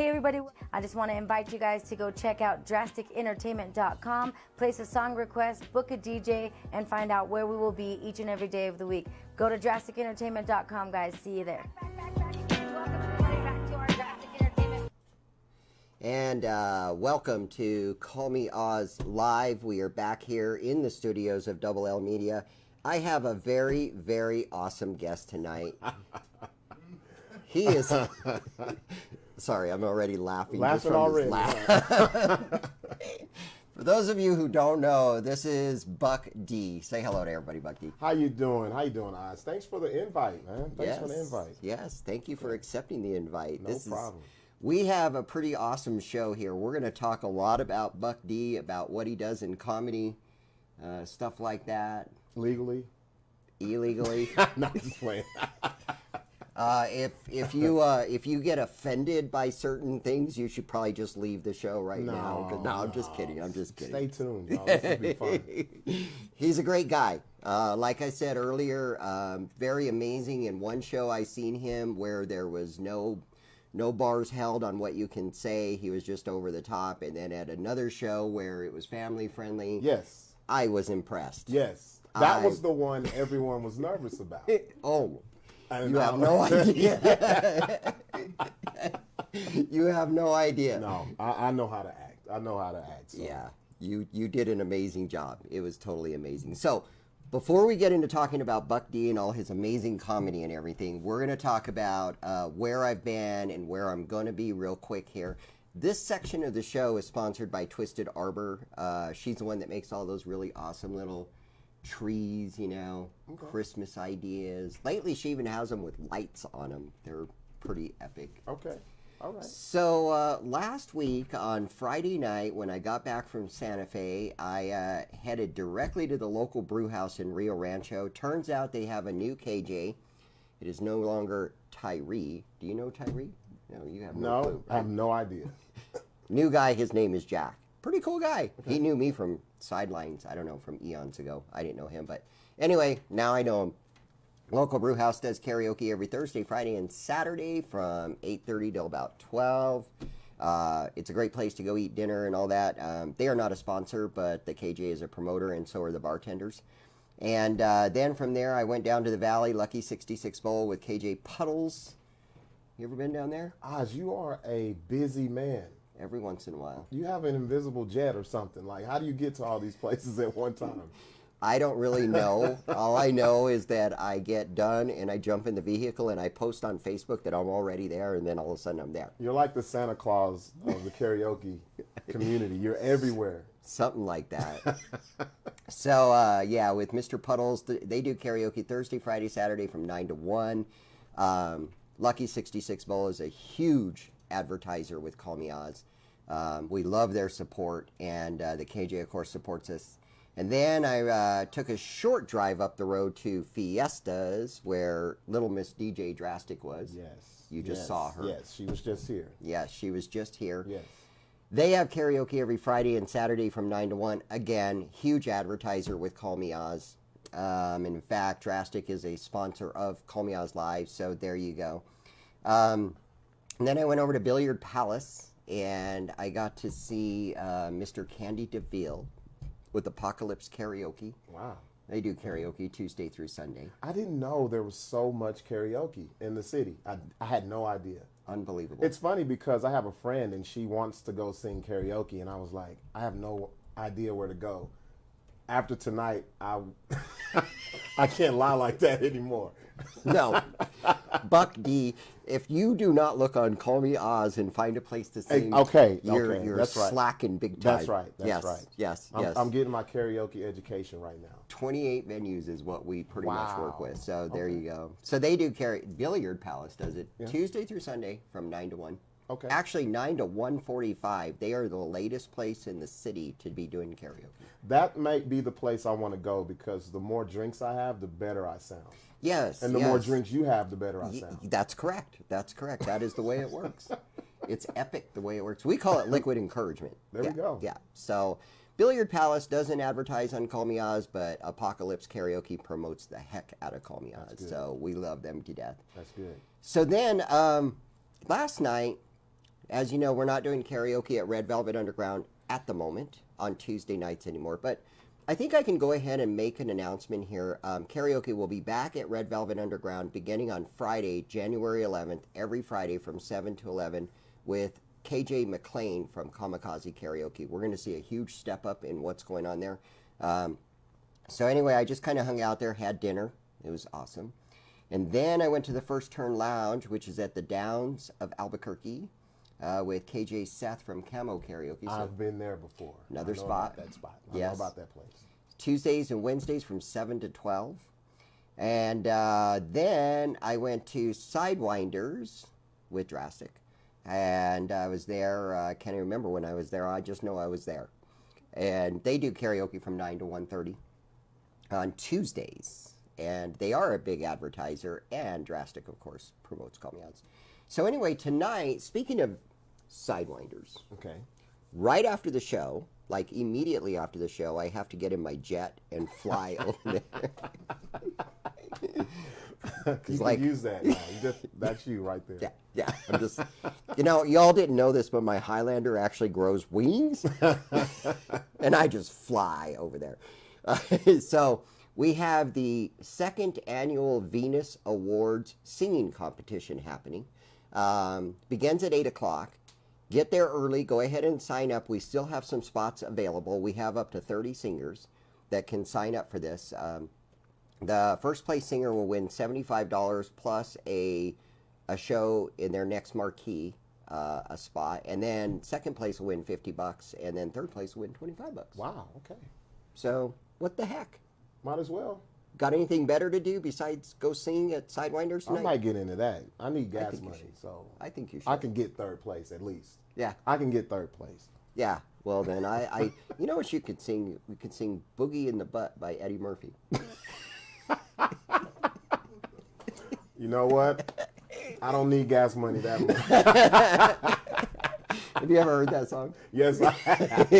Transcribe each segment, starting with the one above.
Hey everybody, I just want to invite you guys to go check out drasticentertainment.com, place a song request, book a DJ, and find out where we will be each and every day of the week. Go to drasticentertainment.com, guys. See you there. And welcome to Call Me Oz Live. We are back here in the studios of Double L Media. I have a very, very awesome guest tonight. He is... Sorry, I'm already laughing. Laughing already. For those of you who don't know, this is Buck D. Say hello to everybody, Buck D. How you doing? How you doing, Oz? Thanks for the invite, man. Thanks for the invite. Yes, thank you for accepting the invite. No problem. We have a pretty awesome show here. We're going to talk a lot about Buck D, about what he does in comedy, stuff like that. Legally? Illegally. Not just playing. If you get offended by certain things, you should probably just leave the show right now. No, I'm just kidding. I'm just kidding. Stay tuned, y'all. This will be fun. He's a great guy. Like I said earlier, very amazing. In one show, I seen him where there was no bars held on what you can say. He was just over the top. And then at another show where it was family friendly, Yes. I was impressed. Yes. That was the one everyone was nervous about. Oh. And You have no idea. You have no idea. No, I know how to act. I know how to act. So. Yeah, you did an amazing job. It was totally amazing. So, before we get into talking about Buck D and all his amazing comedy and everything, we're going to talk about where I've been and where I'm going to be real quick here. This section of the show is sponsored by Twisted Arbor. She's the one that makes all those really awesome little trees, you know, Christmas ideas. Lately, she even has them with lights on them. They're pretty epic. Okay. All right. So last week on Friday night, when I got back from Santa Fe, I headed directly to the local brew house in Rio Rancho. Turns out they have a new KJ. It is no longer Tyree. Do you know Tyree? No, you have no clue. I have no idea. New guy, his name is Jack. Pretty cool guy. Okay. He knew me from sidelines, I don't know, from eons ago. I didn't know him, but anyway, now I know him. Local brew house does karaoke every Thursday, Friday, and Saturday from 8:30 till about 12. It's a great place to go eat dinner and all that. They are not a sponsor, but the KJ is a promoter, and so are the bartenders. And then from there, I went down to the Valley, Lucky 66 Bowl with KJ Puddles. You ever been down there? Oz, you are a busy man. Every once in a while. You have an invisible jet or something. Like, how do you get to all these places at one time? I don't really know. All I know is that I get done and I jump in the vehicle and I post on Facebook that I'm already there, and then all of a sudden I'm there. You're like the Santa Claus of the karaoke community. You're everywhere. Something like that. So, yeah, with Mr. Puddles, they do karaoke Thursday, Friday, Saturday from 9 to 1. Lucky 66 Bowl is a huge advertiser with Call Me Oz. We love their support, and the KJ, of course, supports us. And then I took a short drive up the road to Fiestas, where Little Miss DJ Drastic was. Yes. You just saw her. Yes, she was just here. Yes, she was just here. Yes. They have karaoke every Friday and Saturday from 9 to 1. Again, huge advertiser with Call Me Oz. In fact, Drastic is a sponsor of Call Me Oz Live, so there you go. And then I went over to Billiard Palace, and I got to see Mr. Candy DeVille with Apocalypse Karaoke. Wow. They do karaoke Tuesday through Sunday. I didn't know there was so much karaoke in the city. I had no idea. Unbelievable. It's funny because I have a friend, and she wants to go sing karaoke, and I was like, I have no idea where to go. After tonight, I can't lie like that anymore. No. Buck D, if you do not look on Call Me Oz and find a place to sing, you're that's right. slacking big time. That's right. That's right. Yes. I'm getting my karaoke education right now. 28 venues is what we pretty much work with. So there you go. So they do Billiard Palace does it Tuesday through Sunday from 9 to 1. Okay. Actually, 9 to 1:45. They are the latest place in the city to be doing karaoke. That might be the place I want to go because the more drinks I have, the better I sound. Yes. And the more drinks you have, the better I sound. That's correct. That's correct. That is the way it works. It's epic the way it works. We call it liquid encouragement. There we go. Yeah. So Billiard Palace doesn't advertise on Call Me Oz, but Apocalypse Karaoke promotes the heck out of Call Me Oz. So we love them to death. That's good. So then last night, as you know, we're not doing karaoke at Red Velvet Underground at the moment on Tuesday nights anymore. But I think I can go ahead and make an announcement here. Karaoke will be back at Red Velvet Underground beginning on Friday, January 11th, every Friday from 7 to 11 with KJ McLean from Kamikaze Karaoke. We're going to see a huge step up in what's going on there. So anyway, I just kind of hung out there, had dinner. It was awesome. And then I went to the First Turn Lounge, which is at the Downs of Albuquerque, with KJ Seth from Camo Karaoke. So I've been there before. Another I know spot. about that spot. I Yes. know about that place. Tuesdays and Wednesdays from 7 to 12. And then I went to Sidewinders with Drastic. And I was there, I can't even remember when I was there. I just know I was there. And they do karaoke from 9 to 1:30 on Tuesdays. And they are a big advertiser. And Drastic, of course, promotes Call Me Outs. So anyway, tonight, speaking of Sidewinders, Okay. right after the show, like immediately after the show, I have to get in my jet and fly over there. You like- can use that now. That's you right there. Yeah. I'm just, y'all didn't know this, but my Highlander actually grows wings, and I just fly over there. So we have the second annual Venus Awards singing competition happening. Begins at 8 o'clock. Get there early. Go ahead and sign up. We still have some spots available. We have up to 30 singers that can sign up for this. The first place singer will win $75 plus a show in their next marquee, a spot, and then second place will win $50, and then third place will win $25. Wow. Okay. So what the heck? Might as well. Got anything better to do besides go sing at Sidewinders I tonight? might get into that. I need gas think you money, should. so I think you should. I can get third place at least. Yeah, I can get third place. yeah. Well then, I you know what you could sing? We could sing "Boogie in the Butt" by Eddie Murphy. You know what? I don't need gas money that much. Have you ever heard that song? Yes, I have.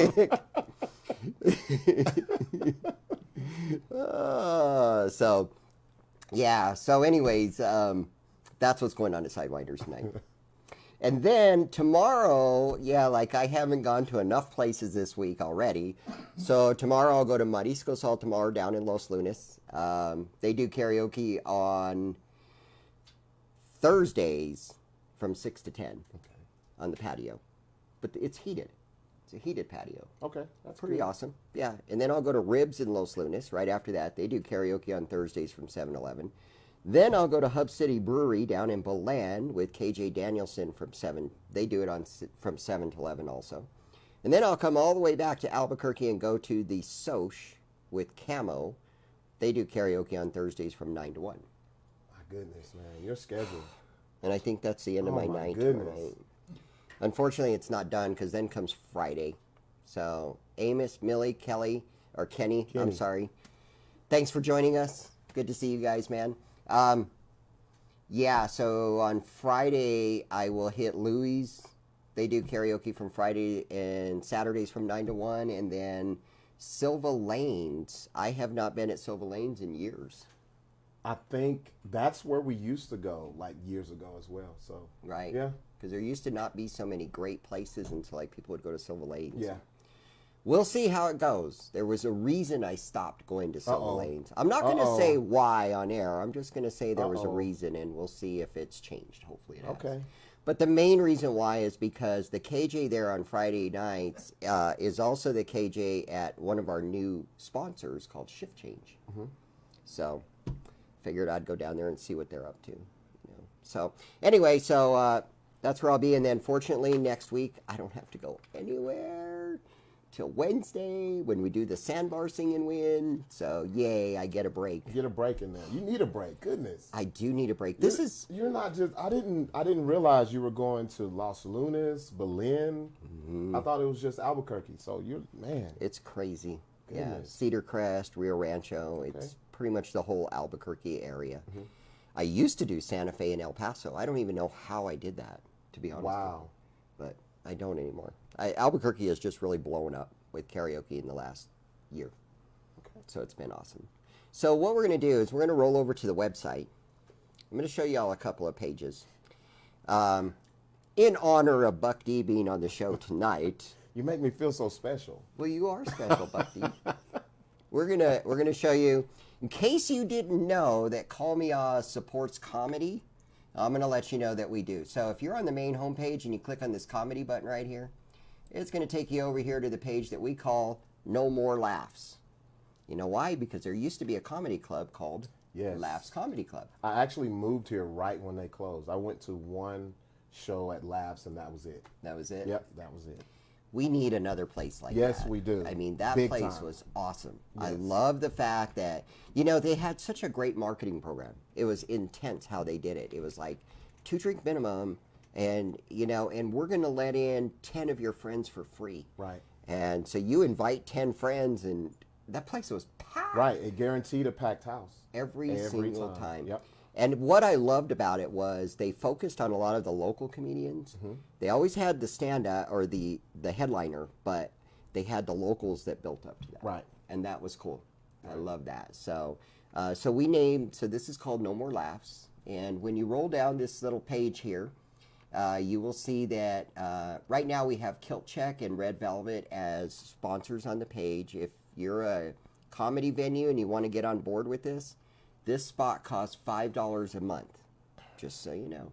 So, yeah. So, anyways, that's what's going on at Sidewinders tonight. And then tomorrow, yeah, like I haven't gone to enough places this week already. So tomorrow I'll go to Marisco Sol tomorrow down in Los Lunas. They do karaoke on Thursdays from 6 to 10 on the patio. But it's heated. It's a heated patio. Okay, that's Pretty good. awesome. Yeah. And then I'll go to Ribs in Los Lunas right after that. They do karaoke on Thursdays from 7 to 11. Then I'll go to Hub City Brewery down in Belen with KJ Danielson from 7. They do it from 7 to 11 also. And then I'll come all the way back to Albuquerque and go to the Soch with Camo. They do karaoke on Thursdays from 9 to 1. My goodness, man, your schedule. And I think that's the end of Oh my my night goodness. tonight. Unfortunately, it's not done because then comes Friday. So Amos, Millie, Kenny, I'm sorry. Thanks for joining us. Good to see you guys, man. Yeah, so on Friday, I will hit Louis. They do karaoke from Friday and Saturdays from 9 to 1. And then Silva Lanes. I have not been at Silva Lanes in years. I think that's where we used to go, like years ago as well. So Right. yeah, Because there used to not be so many great places until like people would go to Silva Lanes. yeah. We'll see how it goes. There was a reason I stopped going to Silva Uh-oh. Lanes. I'm not going to Uh-oh. say why on air. I'm just going to say there was a Uh-oh. reason, and we'll see if it's changed. Hopefully it has. Okay. But the main reason why is because the KJ there on Friday nights is also the KJ at one of our new sponsors called Shift Change. So figured I'd go down there and see what they're up to. So anyway, that's where I'll be. And then fortunately next week I don't have to go anywhere till Wednesday when we do the Sandbar Sing and Win. So yay, I get a break. Get a break in there. You need a break. Goodness. I do need a break. You're not just. I didn't realize you were going to Los Lunas, Belen. I thought it was just Albuquerque. So man. It's crazy. Yeah, Goodness. Cedar Crest, Rio Rancho. It's pretty much the whole Albuquerque area. I used to do Santa Fe and El Paso. I don't even know how I did that, to be honest. Wow. But I don't anymore. Albuquerque has just really blown up with karaoke in the last year. Okay. So it's been awesome. So what we're going to do is we're going to roll over to the website. I'm going to show you all a couple of pages. in honor of Buck D being on the show tonight. You make me feel so special. Well, you are special, Buck D. We're gonna show you, in case you didn't know that Call Me Oz supports comedy. I'm gonna let you know that we do. So if you're on the main homepage and you click on this comedy button right here, it's gonna take you over here to the page that we call No More Laughs. You know why? Because there used to be a comedy club called Yes. Laughs Comedy Club. I actually moved here right when they closed. I went to one show at Laughs, and that was it. That was it? Yep, that was it. We need another place like that. Yes, we do. I mean, that Big place time. was awesome. I Yes. love the fact that, they had such a great marketing program. It was intense how they did it. It was like 2-drink minimum, and, and we're going to let in 10 of your friends for free. Right. And so you invite 10 friends, and that place was packed. Right, it guaranteed a packed house. Every single time. Yep. And what I loved about it was they focused on a lot of the local comedians. Mm-hmm. They always had the stand-up or the headliner, but they had the locals that built up to that. Right. And that was cool. I love that. So this is called No More Laughs. And when you roll down this little page here, you will see that right now we have Kilt Check and Red Velvet as sponsors on the page. If you're a comedy venue and you want to get on board with this spot costs $5 a month, just so you know.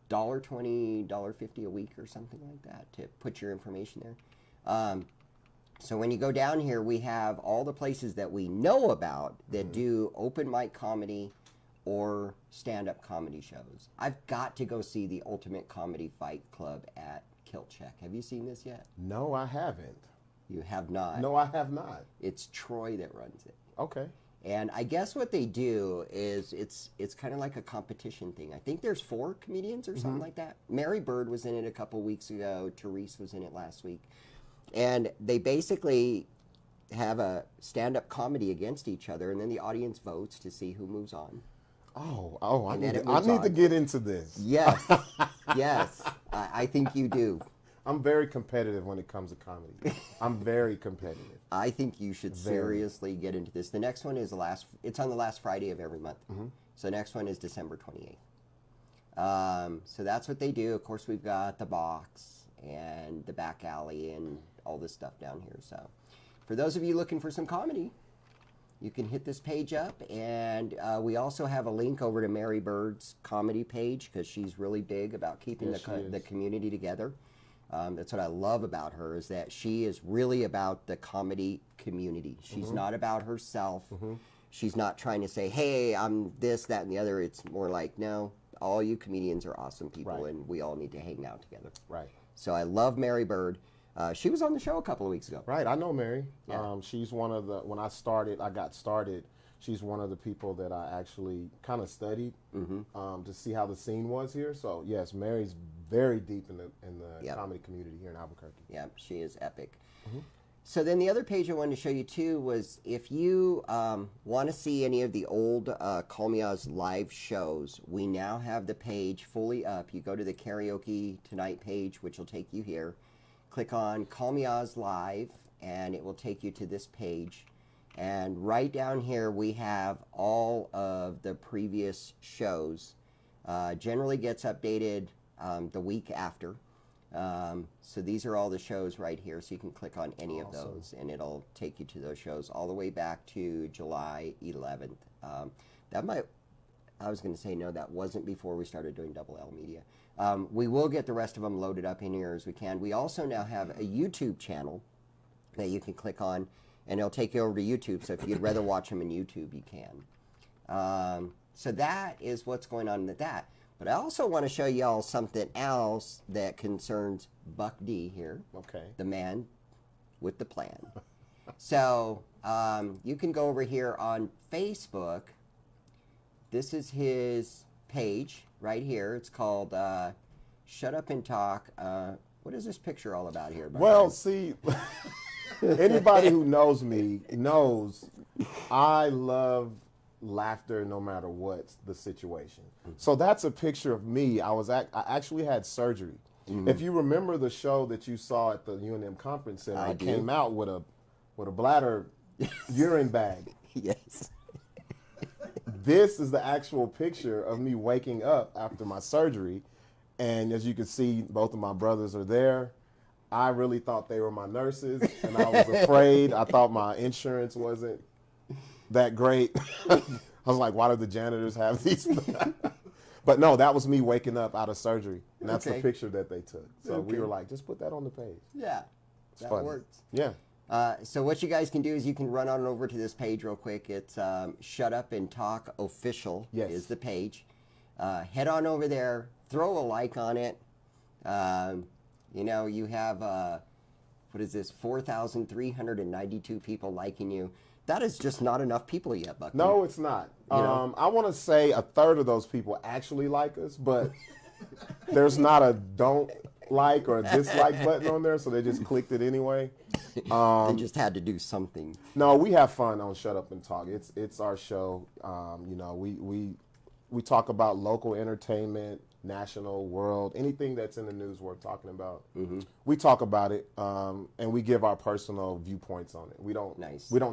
$1.20, $1.50 a week or something like that to put your information there. So when you go down here, we have all the places that we know about that do open mic comedy or stand-up comedy shows. I've got to go see the Ultimate Comedy Fight Club at Kilt Check. Have you seen this yet? No, I haven't. You have not. No, I have not. It's Troy that runs it. Okay. And I guess what they do is it's kind of like a competition thing. I think there's 4 comedians or something like that. Mary Bird was in it a couple weeks ago. Therese was in it last week. And they basically have a stand-up comedy against each other, and then the audience votes to see who moves on. Oh, I And need then it to, I moves need to on. get into this. Yes, yes, I think you do. I'm very competitive when it comes to comedy. I'm very competitive. I think you should seriously get into this. The next one is it's on the last Friday of every month. So the next one is December 28th. So that's what they do. Of course, we've got the box and the back alley and all this stuff down here. So for those of you looking for some comedy, you can hit this page up. And we also have a link over to Mary Bird's comedy page because she's really big about keeping Yes, she is. the community together. That's what I love about her, is that she is really about the comedy community. She's not about herself. She's not trying to say, hey, I'm this, that, and the other. It's more like, no, all you comedians are awesome people, Right. and we all need to hang out together. Right. So I love Mary Bird. She was on the show a couple of weeks ago. Right, I know Mary. Yeah. She's one of the, when I got started, she's one of the people that I actually kind of studied to see how the scene was here. So yes, Mary's very deep in the Yep. comedy community here in Albuquerque. Yeah, she is epic. So then the other page I wanted to show you too was if you want to see any of the old Call Me Oz live shows, we now have the page fully up. You go to the Karaoke Tonight page, which will take you here. Click on Call Me Oz Live, and it will take you to this page. And right down here, we have all of the previous shows. Generally gets updated the week after. So these are all the shows right here. So you can click on any of those, and it'll take you to those shows all the way back to July 11th. I was going to say, no, that wasn't before we started doing Double L Media. We will get the rest of them loaded up in here as we can. We also now have a YouTube channel that you can click on, and it'll take you over to YouTube. So if you'd rather watch them in YouTube, you can. So that is what's going on with that. But I also want to show y'all something else that concerns Buck D here, Okay. the man with the plan. So you can go over here on Facebook. This is his page right here. It's called Shut Up and Talk. What is this picture all about here? Well, see, anybody who knows me knows I love laughter no matter what the situation. So that's a picture of me. I actually had surgery. If you remember the show that you saw at the UNM Conference Center, I do. came out with a bladder urine bag. Yes. This is the actual picture of me waking up after my surgery, And as you can see, both of my brothers are there. I really thought they were my nurses, and I was afraid. I thought my insurance wasn't that great. I was like, why do the janitors have these? But no, that was me waking up out of surgery, and that's the picture that they took. So we were like, just put that on the page. Yeah, It's that funny. works. Yeah. So what you guys can do is you can run on over to this page real quick. It's Shut Up and Talk Official is the page. Head on over there, throw a like on it. You know, you have, what is this, 4,392 people liking you. That is just not enough people yet, Bucky. No, it's not. I want to say a third of those people actually like us, but there's not a don't like or a dislike button on there, so they just clicked it anyway. They just had to do something. No, we have fun on Shut Up and Talk. It's our show. You know, we talk about local entertainment, national, world, anything that's in the news worth talking about. We talk about it, and we give our personal viewpoints on it. We don't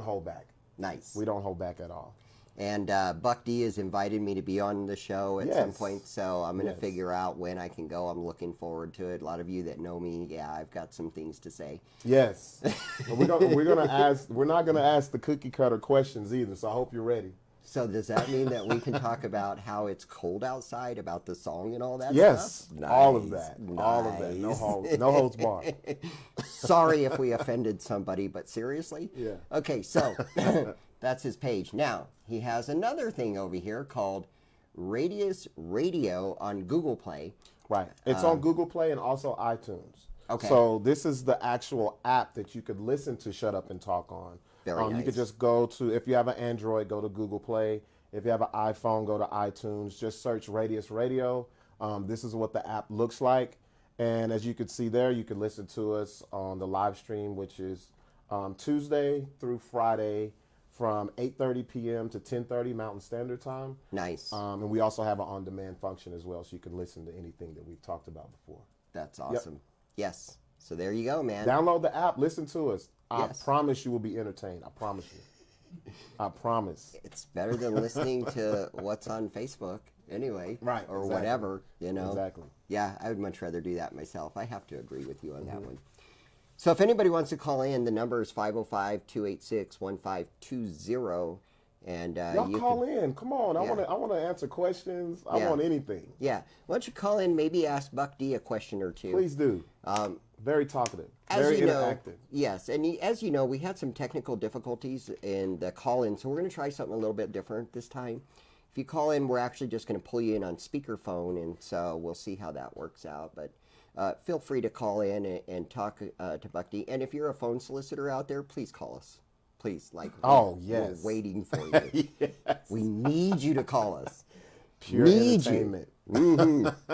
hold back. Nice. We don't hold back at all. And Buck D has invited me to be on the show at some point, so I'm going to figure out when I can go. I'm looking forward to it. A lot of you that know me, I've got some things to say. Yes. We're gonna ask. We're not gonna ask the cookie cutter questions either. So I hope you're ready. So does that mean that we can talk about how it's cold outside, about the song and all that Yes, stuff? Yes, all of that. All of that. No holds barred. Sorry if we offended somebody, but seriously? Yeah. Okay, so that's his page. Now, he has another thing over here called Radius Radio on Google Play. Right. It's on Google Play and also iTunes. Okay. So this is the actual app that you could listen to Shut Up and Talk on. Very nice. You could just go to, if you have an Android, go to Google Play. If you have an iPhone, go to iTunes. Just search Radius Radio. This is what the app looks like. And as you can see there, you can listen to us on the live stream, which is Tuesday through Friday from 8:30 p.m. to 10:30 Mountain Standard Time. Nice. And we also have an on-demand function as well, so you can listen to anything that we've talked about before. That's awesome. Yes. So there you go, man. Download the app, listen to us. Yes. I promise you will be entertained. I promise you. I promise. It's better than listening to what's on Facebook anyway. Right, Or exactly. whatever, you know. Exactly. Yeah, I would much rather do that myself. I have to agree with you on that one. So if anybody wants to call in, the number is 505-286-1520. And Y'all you call can, in. Come on. I want to answer questions. I want anything. Yeah. Why don't you call in, maybe ask Buck D a question or two. Please do. Very talkative. As Very you know, interactive. yes, and as you know, we had some technical difficulties in the call-in, so we're going to try something a little bit different this time. If you call in, we're actually just going to pull you in on speakerphone, and so we'll see how that works out. But feel free to call in and talk to Buck D. And if you're a phone solicitor out there, please call us. Please, like, Oh, we're yes. waiting for you. Yes. We need you to call us. Pure Need you. entertainment.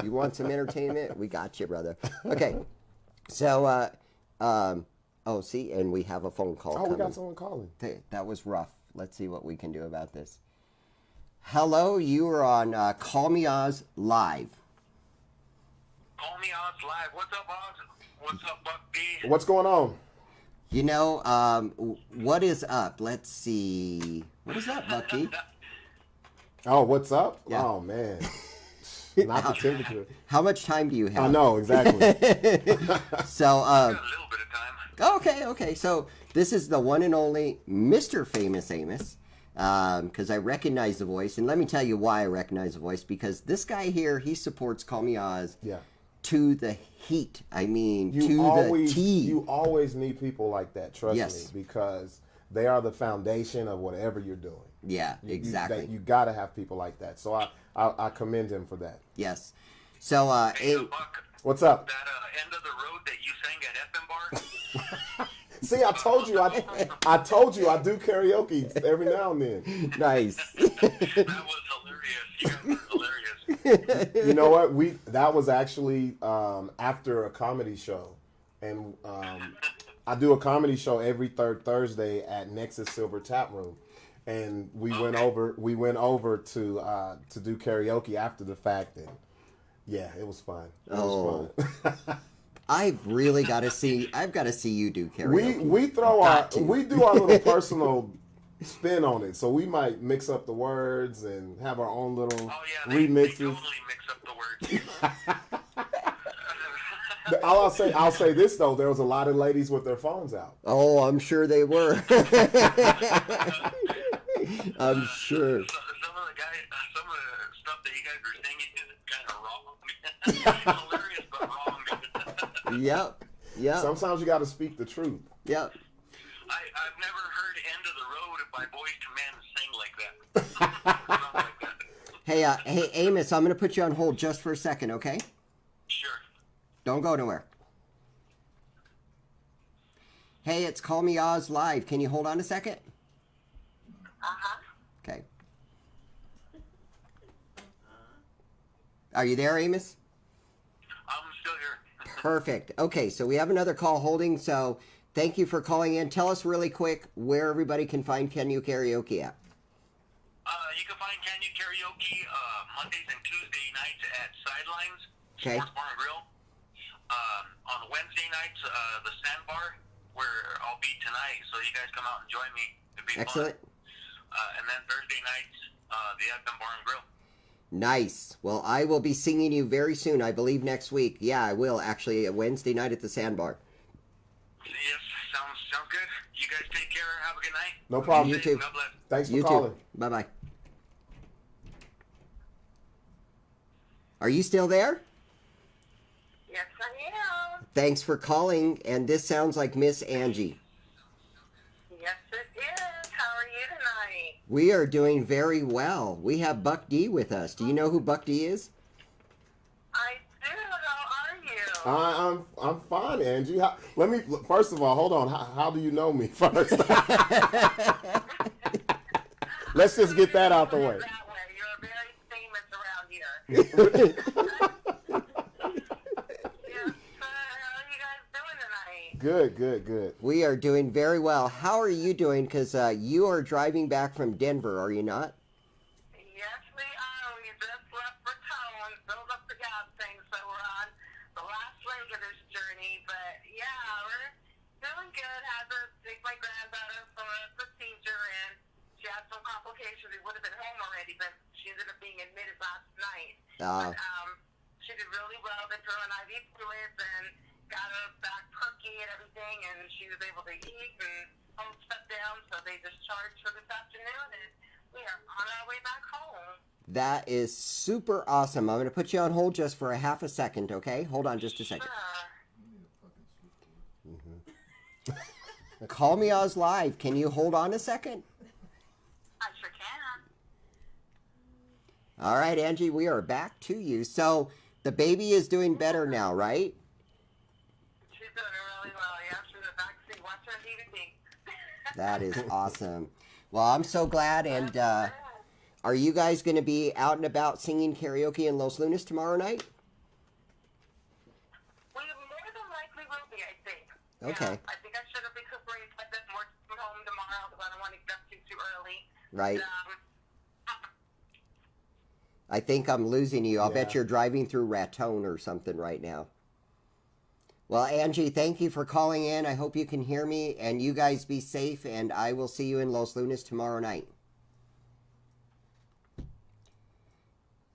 You want some entertainment? We got you, brother. Okay. So, oh, see, and we have a phone call Oh, coming. we got someone calling. That was rough. Let's see what we can do about this. Hello, you are on Call Me Oz Live. Call me Oz Live. What's up, Oz? What's up, Buck D? What's going on? You know, what is up? Let's see. What is up, Bucky? Oh, what's up? Yeah. Oh, man. Not the temperature. How much time do you have? I know, exactly. So, Got a little bit of time. okay. So this is the one and only Mr. Famous Amos, because I recognize the voice, and let me tell you why I recognize the voice. Because this guy here, he supports Call Me Oz Yeah. to the heat. I mean, to You the T. always need people like that, trust Yes. me, because they are the foundation of whatever you're doing. Yeah, exactly. You got to have people like that. So I commend him for that. Yes. So, Hey, Buck, What's up? that end of the road that you sang at FM Bar? See, I told you, I told you I do karaoke every now and then. nice. That was hilarious. You guys were hilarious. You know what? That was actually after a comedy show, and I do a comedy show every third Thursday at Nexus Silver Tap Room, and we went over to do karaoke after the fact, and yeah, it was fun. It was fun. I've really got to see. I've got to see you do karaoke. we do our little personal spin on it, so we might mix up the words and have our own little Oh, yeah, they remixes. totally mix up the words. I'll say this though. There was a lot of ladies with their phones out. Oh, I'm sure they were. I'm sure. Some of the stuff that you guys were singing is kind of wrong. Hilarious, but wrong. Yep. Yep. Sometimes you got to speak the truth. Yep. I've never heard "End of the Road" by Boyz II Men sing like that. Something like that. Hey, Amos, I'm going to put you on hold just for a second, okay? Sure. Don't go nowhere. Hey, it's Call Me Oz Live. Can you hold on a second? Uh-huh. Okay. Are you there, Amos? I'm still here. Perfect. Okay, so we have another call holding, so thank you for calling in. Tell us really quick where everybody can find Can You Karaoke at. You can find Can You Karaoke Mondays and Tuesday nights at Sidelines Okay. Sports Bar and Grill. On Wednesday nights, the Sandbar, where I'll be tonight. So you guys come out and join me. It'll be Excellent. fun. And then Thursday nights, the FM Bar and Grill. Nice. Well, I will be singing you very soon, I believe next week. Yeah, I will, actually, Wednesday night at the Sandbar. Yes, sounds good. You guys take care. Have a good night. No problem. You too. God bless. Thanks for You calling. too. Bye-bye. Are you still there? Yes, I am. Thanks for calling, and this sounds like Miss Angie. Yes, it is. How are you tonight? We are doing very well. We have Buck D with us. Do you know who Buck D is? I do. How are you? I'm fine, Angie. First of all, hold on. How do you know me first? Let's just get that out the way. That way. You're very famous around here. Yes, how are you guys doing tonight? Good. We are doing very well. How are you doing? Because you are driving back from Denver, are you not? Yes, we are. We just left for town, filled up the gas tank, so we're on the last leg of this journey. But yeah, we're doing good. Had to take my granddaughter for a procedure, and she had some complications. We would have been home already, but she ended up being admitted last night. But she did really well. They threw an IV fluids and got her back perky and everything, and she was able to eat and home shut down. So they discharged her this afternoon, and we are on our way back home. That is super awesome. I'm going to put you on hold just for a half a second, okay? Hold on just a second. Call Me Oz Live. Can you hold on a second? I sure can. All right, Angie, we are back to you. So the baby is doing better now, right? She's doing really well. Yeah, she's in the backseat watching DVD. That is awesome. Well, I'm so glad. And are you guys going to be out and about singing karaoke in Los Lunas tomorrow night? We more than likely will be, I think. Okay. Yeah, I think I should have recuperated a bit more from home tomorrow because I don't want to get up too early. Right. But, I think I'm losing you. I'll bet Yeah. you're driving through Raton or something right now. Well, Angie, thank you for calling in. I hope you can hear me, and you guys be safe, and I will see you in Los Lunas tomorrow night.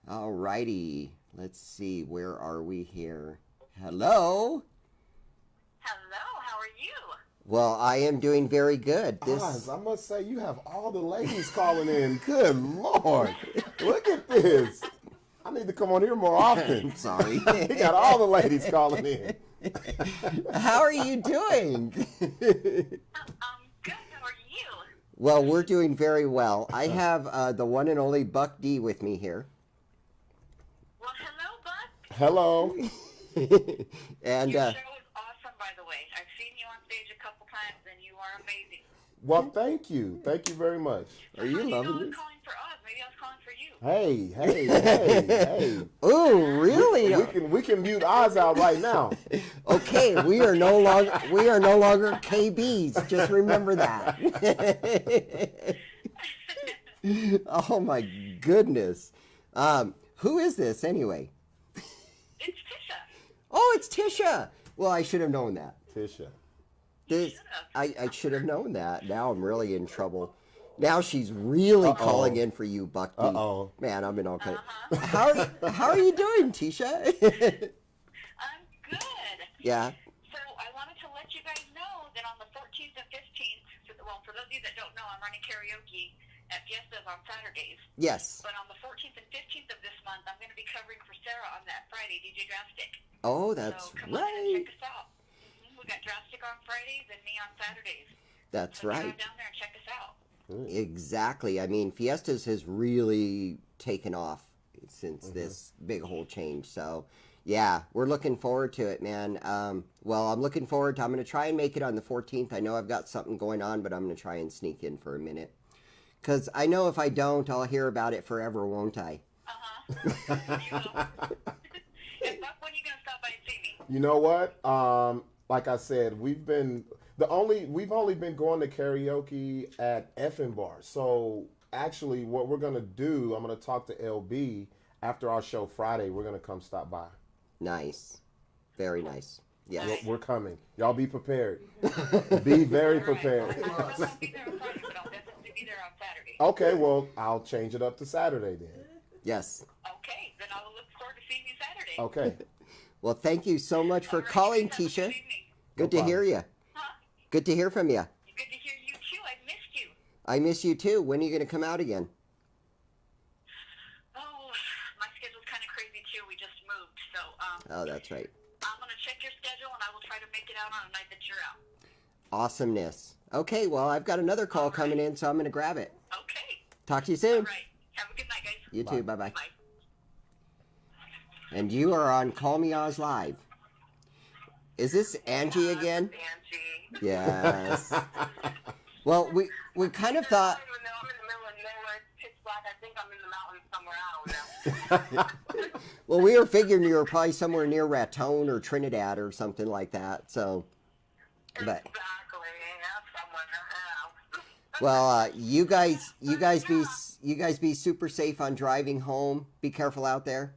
All righty. Let's see. Where are we here? Hello? hello, how are you? Well, I am doing very good. Oz, I must say, you have all the ladies calling in. Good Lord. Look at this. I need to come on here more often. Sorry. You got all the ladies calling in. How are you doing? Good, how are you? Well, we're doing very well. I have the one and only Buck D with me here. Well, hello, Buck. Hello. And Your show is awesome, by the way. I've seen you on stage a couple times, and you are amazing. Well, thank you. Thank you very much. are you I didn't know I loving was this? calling for us. Maybe I was calling for you. Hey. Oh, really? We can mute Oz out right now. Okay, we are no longer KBs. Just remember that. Oh my goodness. Who is this anyway? It's Tisha. Oh, it's Tisha. Well, I should have known that. Tisha. I should have known that. Now I'm really in trouble. Now she's really calling in for you, Buck D. Uh-oh. Man, I'm in all kinds. How are you doing, Tisha? I'm good. Yeah. So I wanted to let you guys know that on the 14th and 15th, for those of you that don't know, I'm running karaoke at Fiestas on Saturdays. Yes. But on the 14th and 15th of this month, I'm going to be covering for Sarah on that Friday, DJ Drastic. Oh, that's So come on in and right. check us out. We got Drastic on Fridays and me on Saturdays. That's So right. come down there and check us out. Exactly. I mean, Fiestas has really taken off since this big whole change. So, yeah, we're looking forward to it, man. Well, I'm looking forward to. I'm going to try and make it on the 14th. I know I've got something going on, but I'm going to try and sneak in for a minute. Because I know if I don't, I'll hear about it forever, won't I? You will. And Buck, when are you going to stop by and see me? You know what? Like I said, we've only been going to karaoke at Effin Bar. So actually, what we're gonna do, I'm gonna talk to LB after our show Friday. We're gonna come stop by. Nice. Very nice. Yes. We're coming. Y'all be prepared. Be very prepared. I won't be there on Friday, but I'll definitely be there on Saturday. Okay, well, I'll change it up to Saturday then. Yes. Okay, then I'll look forward to seeing you Saturday. Okay. Well, thank you so much for All right, calling, have a good Tisha. evening. Good No to hear you. Huh? Good to hear from you. Good to hear you too. I missed you. I miss you too. When are you going to come out again? Oh, my schedule's kind of crazy too. We just moved, so Oh, that's right. I'm gonna check your schedule and I will try to make it out on a night that you're out. Awesomeness. Okay, well, I've got another call coming in, so I'm going to grab it. Okay. Talk to you All soon. right. Have a good night, guys. You too. Bye-bye. Bye. And you are on Call Me Oz Live. Is this Angie again? Angie. Yes. Well, we kind of thought... I don't even know. I'm in the middle of nowhere. It's pitch black. I think I'm in the mountains somewhere. I don't know. Well, we were figuring you were probably somewhere near Raton or Trinidad or something like that. So, but Exactly. Yeah, somewhere. Yeah. well, you guys be super safe on driving home. Be careful out there.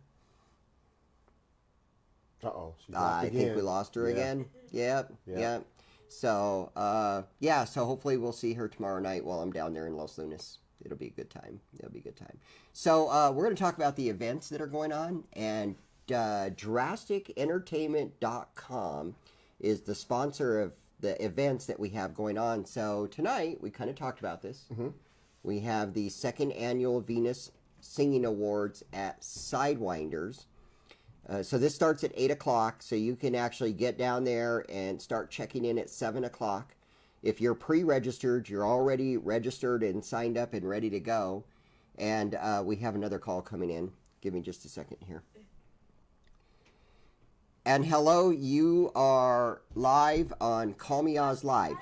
Uh-oh. She I dropped think again. we lost her Yeah. again. Yep. Yeah. Yep. So, yeah. So hopefully we'll see her tomorrow night while I'm down there in Los Lunas. It'll be a good time. It'll be a good time. So we're going to talk about the events that are going on, and DrasticEntertainment.com is the sponsor of the events that we have going on. So tonight we kind of talked about this. We have the second annual Venus Singing Awards at Sidewinders. So this starts at 8 o'clock, so you can actually get down there and start checking in at 7 o'clock. If you're pre-registered, you're already registered and signed up and ready to go. And we have another call coming in. Give me just a second here. And hello, you are live on Call Me Oz Live.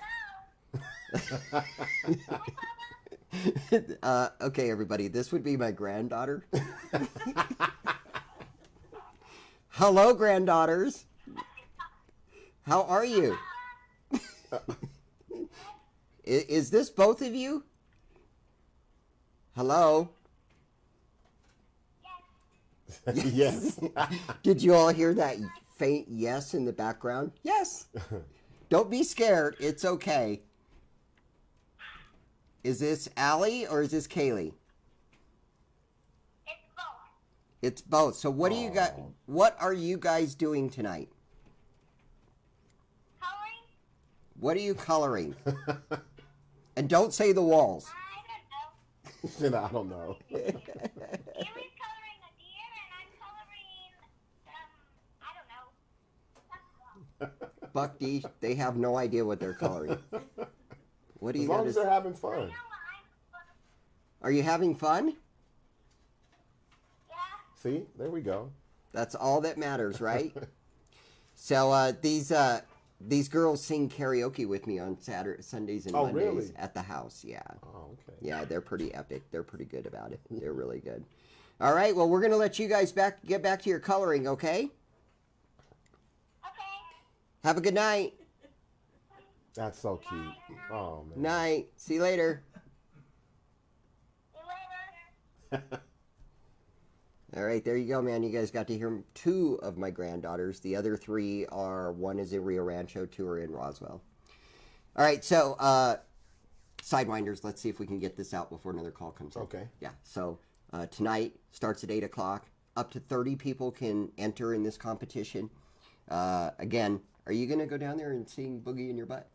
Okay, everybody, this would be my granddaughter. Hello, granddaughters. How are you? Is this both of you? Hello? Yes. Did you all hear that faint yes in the background? Yes. Don't be scared. It's okay. Is this Allie or is this Kaylee? It's both. It's both. So what do you got? What are you guys doing tonight? Coloring? What are you coloring? And don't say the walls. I don't know. I don't know. Kaylee's coloring a deer, and I'm coloring, I don't know. Buck D, they have no idea what they're coloring. What do As you long got as to they're having fun. No, I'm, Are you having fun? yeah. See, there we go. That's all that matters, right? So these girls sing karaoke with me on Sundays and Oh, Mondays really? at the house. Yeah. Oh, okay. Yeah, they're pretty epic. They're pretty good about it. They're really good. All right, well, we're going to let you guys get back to your coloring, okay? Okay. Have a good night. That's so cute. Oh man. Night. See you later. See you later. All right, there you go, man. You guys got to hear two of my granddaughters. The other three are, one is in Rio Rancho, two are in Roswell. All right, so Sidewinders, let's see if we can get this out before another call comes in. Okay. Yeah, so tonight starts at 8 o'clock. Up to 30 people can enter in this competition. Again, are you gonna go down there and sing Boogie in Your Butt?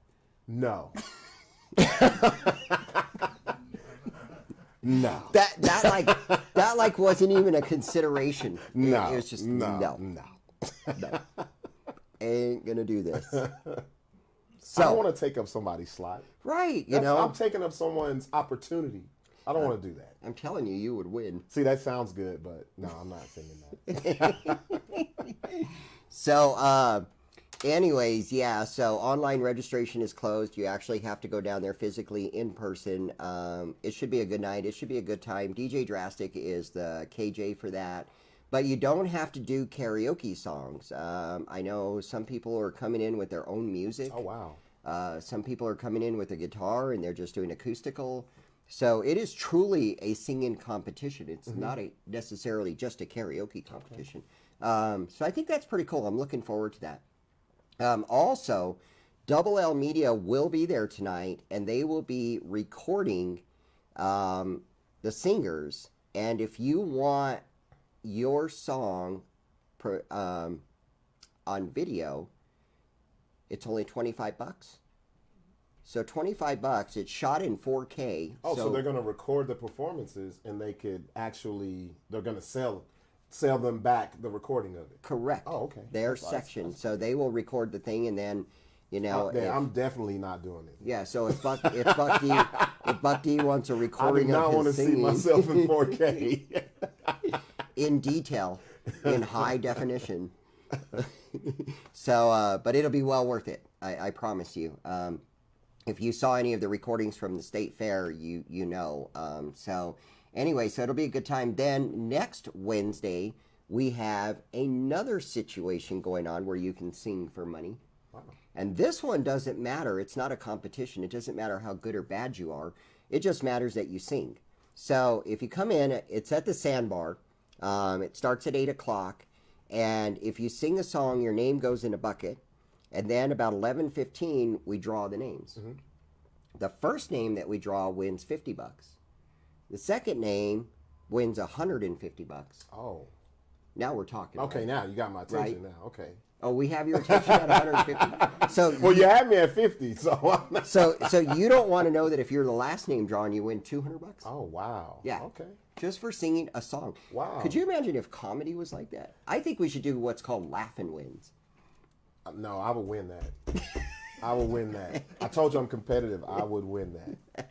No. No. That like wasn't even a consideration. No. It was just no. Ain't gonna do this. I So don't want to take up somebody's slot. right, you I'm know, taking up someone's opportunity. I don't want to do that. I'm telling you, you would win. See, that sounds good, but no, I'm not singing that. So, anyways, yeah. So online registration is closed. You actually have to go down there physically in person. It should be a good night. It should be a good time. DJ Drastic is the KJ for that. But you don't have to do karaoke songs. I know some people are coming in with their own music. Oh, wow. Some people are coming in with a guitar and they're just doing acoustical. So it is truly a singing competition. It's not necessarily just a karaoke competition. So I think that's pretty cool. I'm looking forward to that. Also, Double L Media will be there tonight, and they will be recording the singers. And if you want your song on video, it's only $25. So $25. It's shot in 4K. Oh, so they're going to record the performances, and they're going to sell them back the recording of it. Correct. Oh, okay. Their section. So they will record the thing, and then, you know. I'm definitely not doing it. Yeah. So if Buck D wants a I do recording not of want to his see singing myself in 4K. in detail, in high definition. So, but it'll be well worth it. I promise you. If you saw any of the recordings from the state fair, you know. So anyway, so it'll be a good time. Then next Wednesday, we have another situation going on where you can sing for money. Wow. And this one doesn't matter. It's not a competition. It doesn't matter how good or bad you are. It just matters that you sing. So if you come in, it's at the Sandbar. It starts at 8 o'clock. And if you sing a song, your name goes in a bucket. And then about 11:15, we draw the names. Mm-hmm. The first name that we draw wins $50. The second name wins $150. Oh. Now we're talking. Okay, right? now you got my attention Right. now. Okay. Oh, we have your attention at 150. So Well, you had me at 50, so I'm not. so you don't want to know that if you're the last name drawn, you win $200. Oh, wow. Yeah. Okay. Just for singing a song. Wow. Could you imagine if comedy was like that? I think we should do what's called Laugh-In Wins. No, I would win that. I would win that. I told you I'm competitive. I would win that.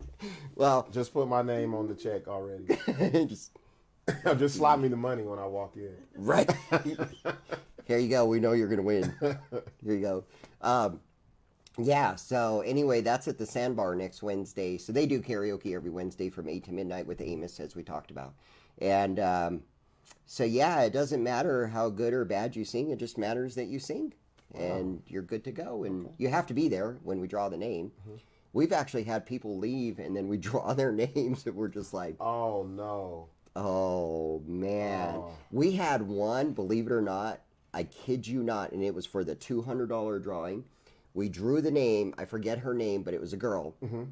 Well, Just put my name on the check already. just Just slide me the money when I walk in. right. Here you go. We know you're going to win. Here you go. Yeah, so anyway, that's at the Sandbar next Wednesday. So they do karaoke every Wednesday from 8 to midnight with Amos, as we talked about. And so, yeah, it doesn't matter how good or bad you sing. It just matters that you sing. And you're good to go. And you have to be there when we draw the name. Mm-hmm. We've actually had people leave, and then we draw their names, and we're just like, Oh, no. oh, man. Oh. We had one, believe it or not, I kid you not, and it was for the $200 drawing. We drew the name. I forget her name, but it was a girl. Mm-hmm.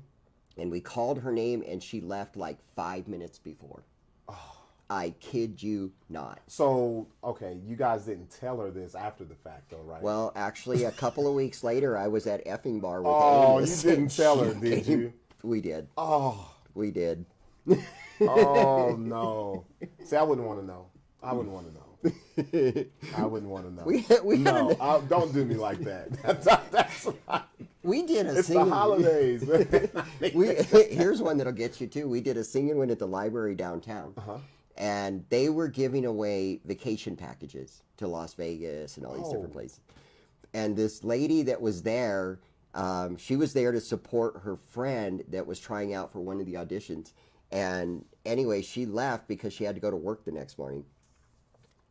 And we called her name, and she left like 5 minutes before. Oh. I kid you not. So, okay, you guys didn't tell her this after the fact, though, right? Well, actually, a couple of weeks later, I was at Effing Bar with Oh, Amos, you didn't and tell her, she did came- you? We did. Oh, We did. oh, no. See, I wouldn't want to know. I wouldn't want to know. I wouldn't want to know. We no, haven't- don't do me like that. That's We did a it's singing. the holidays. Here's one that'll get you too. We did a singing one at the library downtown, and they were giving away vacation packages to Las Vegas and all these different places. And this lady that was there, she was there to support her friend that was trying out for one of the auditions. And anyway, she left because she had to go to work the next morning.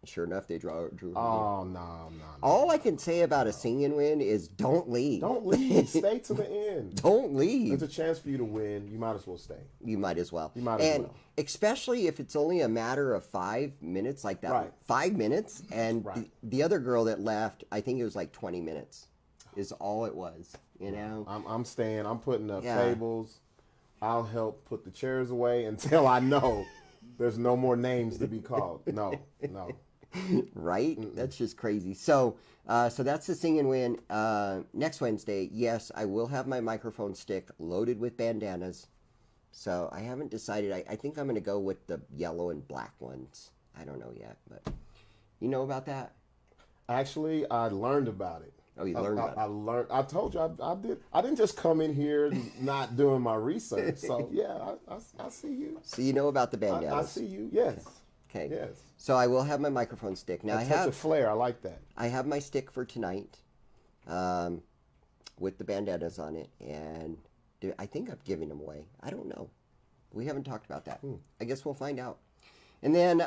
Sure enough, they drew her name. Oh, no. All I can say about a singing win is don't leave. Don't leave. Stay to the end. Don't leave. There's a chance for you to win. You might as well stay. You might as well. You might as and well. especially if it's only a matter of 5 minutes like that. Right. 5 minutes. And Right. the other girl that left, I think it was like 20 minutes is all it was, you know? I'm staying. I'm putting up Yeah. tables. I'll help put the chairs away until I know there's no more names to be called. No. Right? That's just crazy. So, so that's the Sing and Win. Next Wednesday, yes, I will have my microphone stick loaded with bandanas. So I haven't decided. I think I'm going to go with the yellow and black ones. I don't know yet, but you know about that? Actually, I learned about it. Oh, you learned about it. I learned. I told you I did. I didn't just come in here not doing my research. So yeah, I see you. So you know about the bandanas? I see you. Yes. Okay. Yes. So I will have my microphone stick. Now A touch of flair. I like that. I have my stick for tonight, with the bandanas on it, and I think I'm giving them away. I don't know. We haven't talked about that. I guess we'll find out. And then,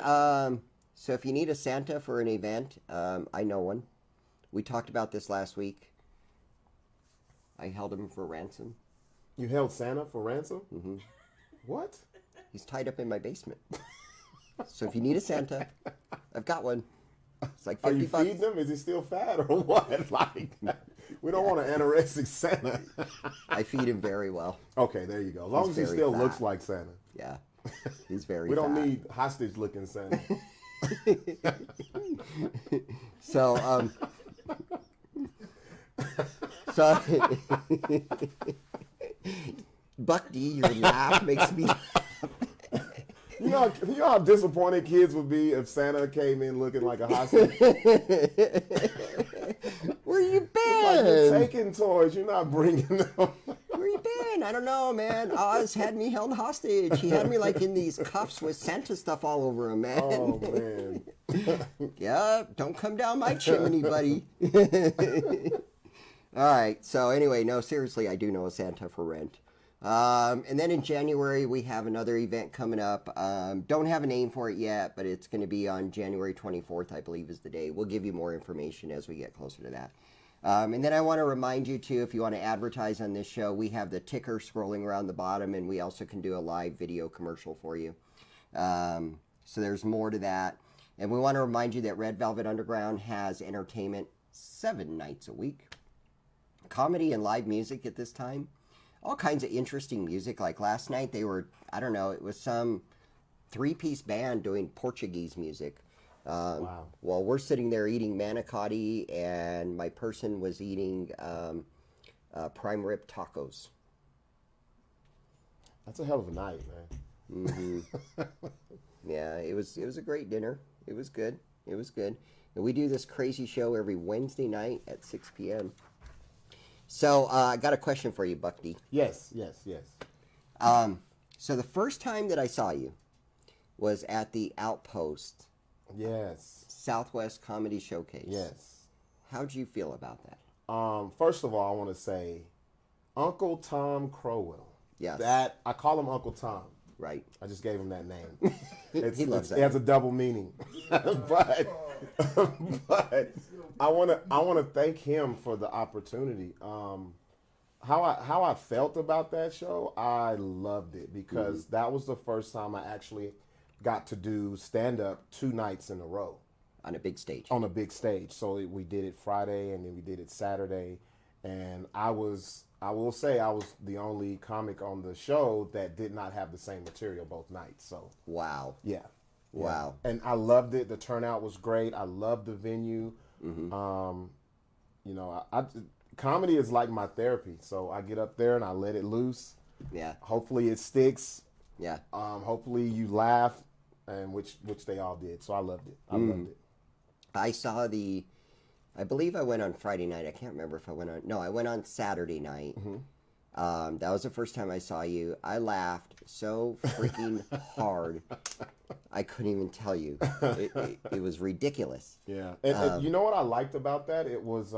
so if you need a Santa for an event, I know one. We talked about this last week. I held him for ransom. You held Santa for ransom? Mm-hmm. What? He's tied up in my basement. So if you need a Santa, I've got one. It's like 50 Are you bucks. feeding him? Is he still fat or what? Like, we don't want an anorexic Santa. I feed him very well. Okay, there you go. As long He's as he very still fat. looks like Santa. Yeah, he's very We don't fat. need hostage-looking Santa. So, so Buck D, your laugh makes me. You know how disappointed kids would be if Santa came in looking like a hostage? Where you Like, you're been? taking toys, you're not bringing them. Where you been? I don't know, man. Oz had me held hostage. He had me like in these cuffs with Santa stuff all over him, man. Oh, man. Yeah, don't come down my chimney, buddy. All right. So anyway, no, seriously, I do know a Santa for rent. And then in January, we have another event coming up. Don't have a name for it yet, but it's going to be on January 24th, I believe is the day. We'll give you more information as we get closer to that. And then I want to remind you, too, if you want to advertise on this show, we have the ticker scrolling around the bottom, and we also can do a live video commercial for you. So there's more to that. And we want to remind you that Red Velvet Underground has entertainment 7 nights a week. Comedy and live music at this time. All kinds of interesting music. Like last night, they were, I don't know, it was some 3-piece band doing Portuguese music. Wow. While we're sitting there eating manicotti, and my person was eating prime rib tacos. That's a hell of a night, man. Yeah, it was a great dinner. It was good. It was good. And we do this crazy show every Wednesday night at 6 p.m. So I got a question for you, Buck D. Yes. So the first time that I saw you was at the Outpost Yes. Southwest Comedy Showcase. Yes. How'd you feel about that? First of all, I want to say Uncle Tom Crowell. Yes. That, I call him Uncle Tom. Right. I just gave him that name. He loves that. It has a double meaning. but I want to thank him for the opportunity. How I felt about that show, I loved it because that was the first time I actually got to do stand up 2 nights in a row On a big stage. on a big stage. So we did it Friday and then we did it Saturday, and I will say I was the only comic on the show that did not have the same material both nights. So Wow. yeah. Wow. And I loved it. The turnout was great. I loved the venue. You know, comedy is like my therapy. So I get up there and I let it loose. Yeah. Hopefully it sticks. Yeah. Hopefully you laugh, and which they all did. So I loved it. I loved it. I saw I believe I went on Friday night. I can't remember if I went on. No, I went on Saturday night. That was the first time I saw you. I laughed so freaking hard. I couldn't even tell you. It was ridiculous. Yeah. And you know what I liked about that? It was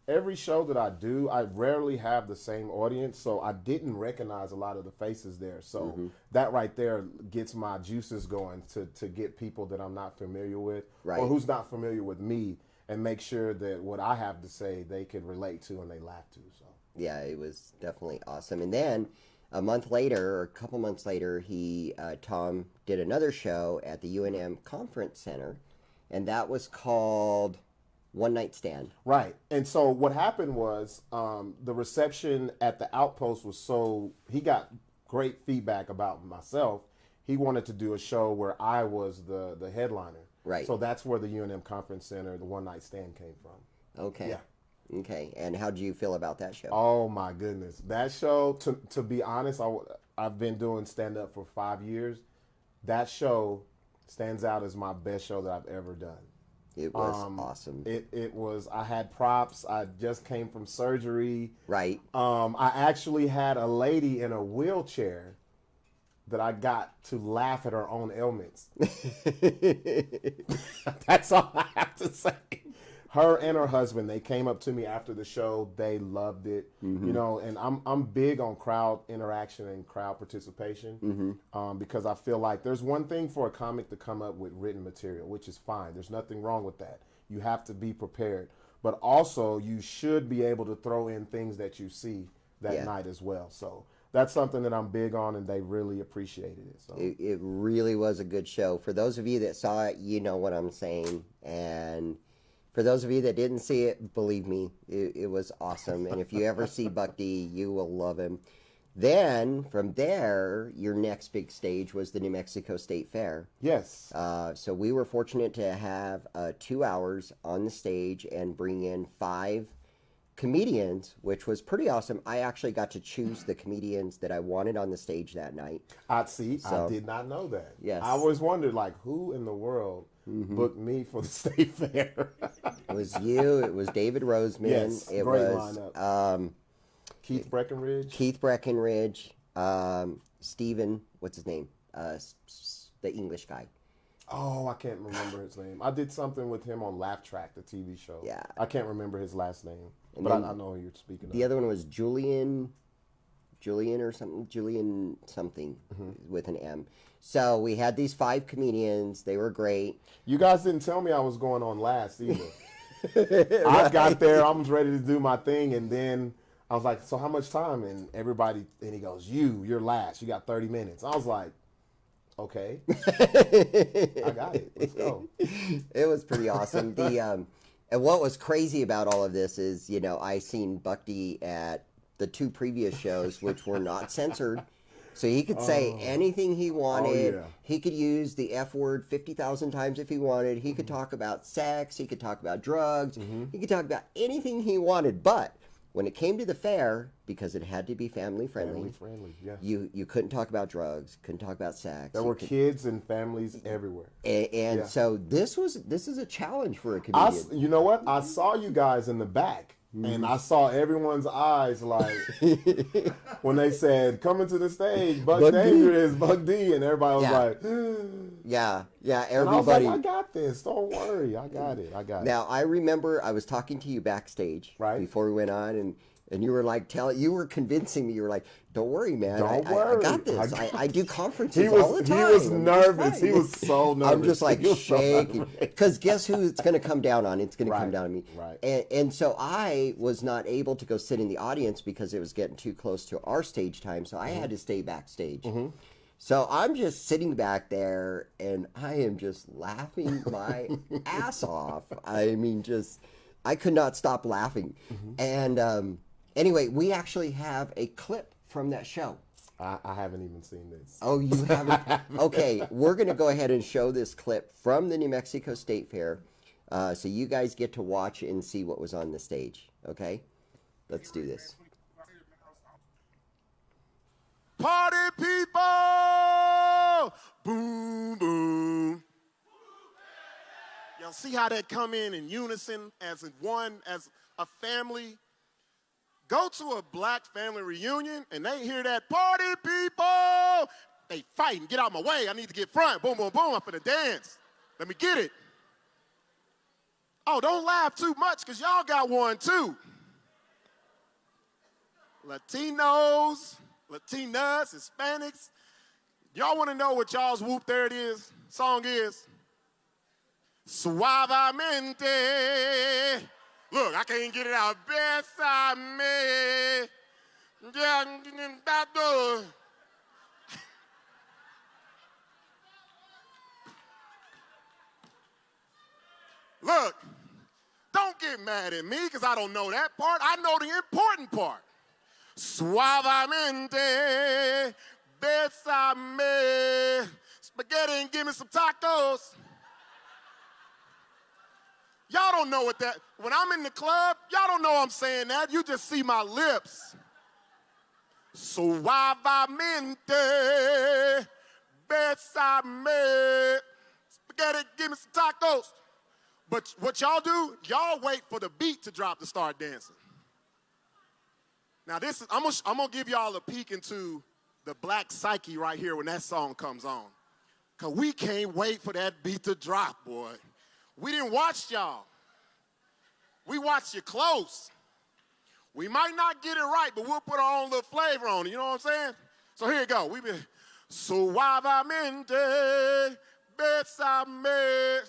every show that I do, I rarely have the same audience, so I didn't recognize a lot of the faces there. So that right there gets my juices going to get people that I'm not familiar with Right. or who's not familiar with me, and make sure that what I have to say they can relate to and they laugh to. So Yeah, it was definitely awesome. And then a month later, or a couple months later, Tom did another show at the UNM Conference Center, and that was called One Night Stand. right. And so what happened was the reception at the Outpost was he got great feedback about myself. He wanted to do a show where I was the headliner. Right. So that's where the UNM Conference Center, the One Night Stand came from. Okay. Yeah. Okay. And how do you feel about that show? Oh my goodness, that show. To be honest, I've been doing stand up for 5 years. That show stands out as my best show that I've ever done. It was awesome. It was. I had props. I just came from surgery. Right. I actually had a lady in a wheelchair that I got to laugh at her own ailments. That's all I have to say. Her and her husband, they came up to me after the show. They loved it, you know. And I'm big on crowd interaction and crowd participation because I feel like there's one thing for a comic to come up with written material, which is fine. There's nothing wrong with that. You have to be prepared, but also you should be able to throw in things that you see that night as well. So that's something that I'm big on, and they really appreciated it. So It really was a good show. For those of you that saw it, you know what I'm saying, and for those of you that didn't see it, believe me, it was awesome. And if you ever see Buck D, you will love him. Then, from there, your next big stage was the New Mexico State Fair. yes, So we were fortunate to have 2 hours on the stage and bring in 5 comedians, which was pretty awesome. I actually got to choose the comedians that I wanted on the stage that night. I So- did not know that. Yes. I always wondered, like, who in the world booked me for the state fair? It was you. It was David Roseman. Yes, it great was lineup. Keith Breckenridge. Keith Breckenridge, Stephen, what's his name? The English guy. Oh, I can't remember his name. I did something with him on Laugh Track, the TV show. Yeah. I can't remember his last name, And but then I know who you're speaking The of. other one was Julian or something, Julian something with an M. So we had these 5 comedians. They were great. You guys didn't tell me I was going on last either. I got there, I was ready to do my thing, and then I was like, so how much time? And everybody, and he goes, you're last. You got 30 minutes. I was like, okay. I got it. Let's go. It was pretty awesome. And what was crazy about all of this is, you know, I seen Buck D at the 2 previous shows, which were not censored. So he could say anything he wanted. yeah. He could use the F word 50,000 times if he wanted. He could talk about sex. He could talk about drugs. He could talk about anything he wanted. But when it came to the fair, because it had to be family friendly, Family friendly, yeah. you couldn't talk about drugs, couldn't talk about sex. There You were could- kids and families everywhere. and Yeah. so this is a challenge for a comedian. You know what? I saw you guys in the back, and I saw everyone's eyes like when they said, "Coming to the stage, Buck Buck D." Dangerous, Buck D," and everybody was Yeah. like, Yeah, and I was like, everybody. "I got this. Don't worry, I got it. I got it." Now I remember I was talking to you backstage Right. before we went on, and you were like you were convincing me. You were like, "Don't worry, man. Don't I worry. got this. I do conferences He all the was time." he was I'm nervous. fine." He was so nervous. I'm just like He was so shaking nervous. because guess who it's going to come down on? It's going to come Right, down on me. right. And so I was not able to go sit in the audience because it was getting too close to our stage time. So I Mm-hmm. had to stay backstage. So I'm just sitting back there and I am just laughing my ass off. I mean, I could not stop laughing. And anyway, we actually have a clip from that show. I haven't even seen this. Oh, you haven't? Okay, we're going to go ahead and show this clip from the New Mexico State Fair so you guys get to watch and see what was on the stage. Okay? Let's do this. Party people! Boom, boom. Y'all see how that come in unison as a family? Go to a black family reunion and they hear that party people. They fighting, get out my way. I need to get front. Boom, boom, boom. I'm finna dance. Let me get it. Oh, don't laugh too much because y'all got one too. Latinos, Latinas, Hispanics. Y'all want to know what y'all's whoop there it is? Song is Suavemente. Look, I can't get it out. Bésame. Look, don't get mad at me because I don't know that part. I know the important part. Suavemente, bésame, spaghetti and give me some tacos. don't know what that, when I'm in the club, y'all don't know I'm saying that. You just see my lips. Suavemente, besame, spaghetti, give me some tacos. But what y'all do, y'all wait for the beat to drop to start dancing. Now this is, I'm gonna give y'all a peek into the black psyche right here when that song comes on. Cause we can't wait for that beat to drop, boy. We didn't watch y'all. We watched you close. We might not get it right, but we'll put our own little flavor on it, you know what I'm saying? So here you go. We been suavemente, besame,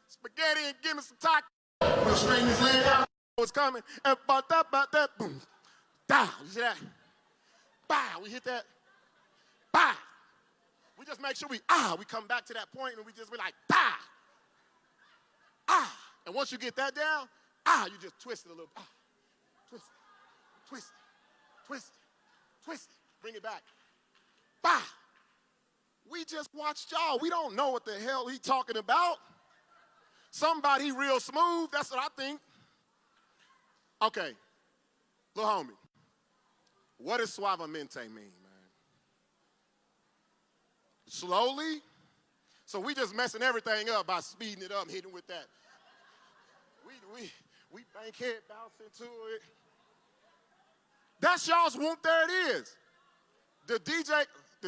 spaghetti and give me some tacos. We'll string this leg out. What's coming? And boom. Da. You see that? Bow. We hit that. Bow. We just make sure we come back to that point and we just be like, da. And once you get that down, you just twist it a little. Twist it. Twist it. Twist it. Twist it. Bring it back. Bah. We just watched y'all. We don't know what the hell he talking about. Somebody real smooth. That's what I think. Okay. Little homie. What does suavemente mean, man? Slowly? So we just messing everything up by speeding it up, hitting with that. We bank head bounce into it. That's y'all's whoop, there it is. The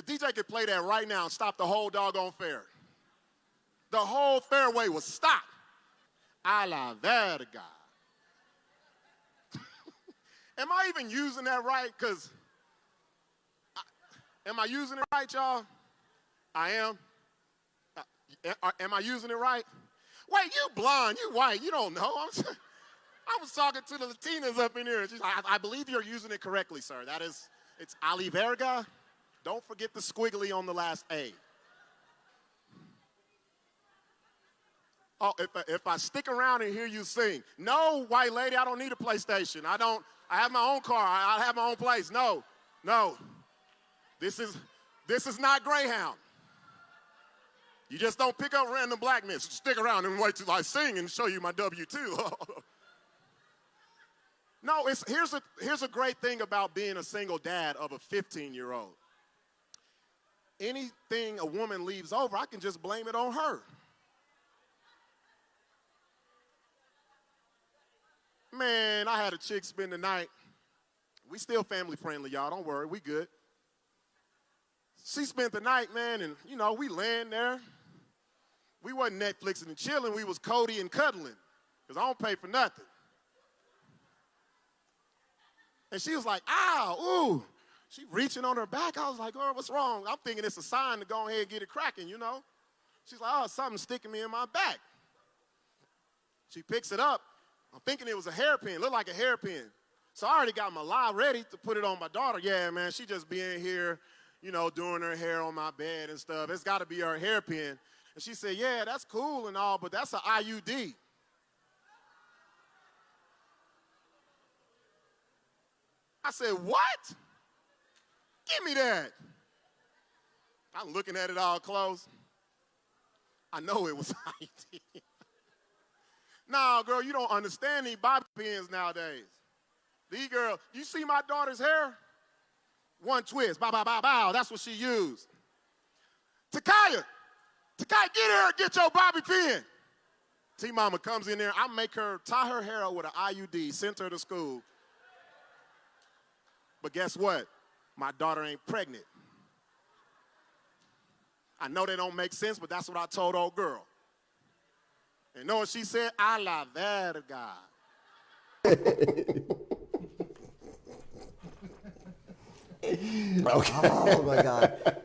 DJ could play that right now and stop the whole doggone fair. The whole fairway was stopped. A la verga. Am I even using that right? Because, am I using it right, y'all? I am. Am I using it right? Wait, you blonde, you white, you don't know. I was talking to the Latinas up in here. And she's like, I believe you're using it correctly, sir. It's Aliverga. Don't forget the squiggly on the last A. Oh, if I stick around and hear you sing, no, white lady, I don't need a PlayStation. I have my own car. I have my own place. No. This is not Greyhound. You just don't pick up random black men. Stick around and wait till I sing and show you my W-2. No, here's a great thing about being a single dad of a 15-year-old. Anything a woman leaves over, I can just blame it on her. Man, I had a chick spend the night. We still family friendly, y'all. Don't worry, we good. She spent the night, man, and, we laying there. We wasn't Netflixing and chilling. We was Cody and cuddling because I don't pay for nothing. And she was like, ow, ooh. She reaching on her back. I was like, girl, what's wrong? I'm thinking it's a sign to go ahead and get it cracking, She's like, oh, something's sticking me in my back. She picks it up. I'm thinking it was a hairpin. Looked like a hairpin. So I already got my lie ready to put it on my daughter. Yeah, man, she just be in here, doing her hair on my bed and stuff. It's got to be her hairpin. And she said, yeah, that's cool and all, but that's an IUD. I said, what? Give me that. I'm looking at it all close. I know it was IUD. Nah, girl, you don't understand these bobby pins nowadays. These girls, you see my daughter's hair? One twist, bow, bow, bow, bow. That's what she used. Takaya, get here, get your bobby pin. T-Mama comes in there. I make her tie her hair up with an IUD, sent her to school. But guess what? My daughter ain't pregnant. I know they don't make sense, but that's what I told old girl. And know what she said? A la verga. Oh my God.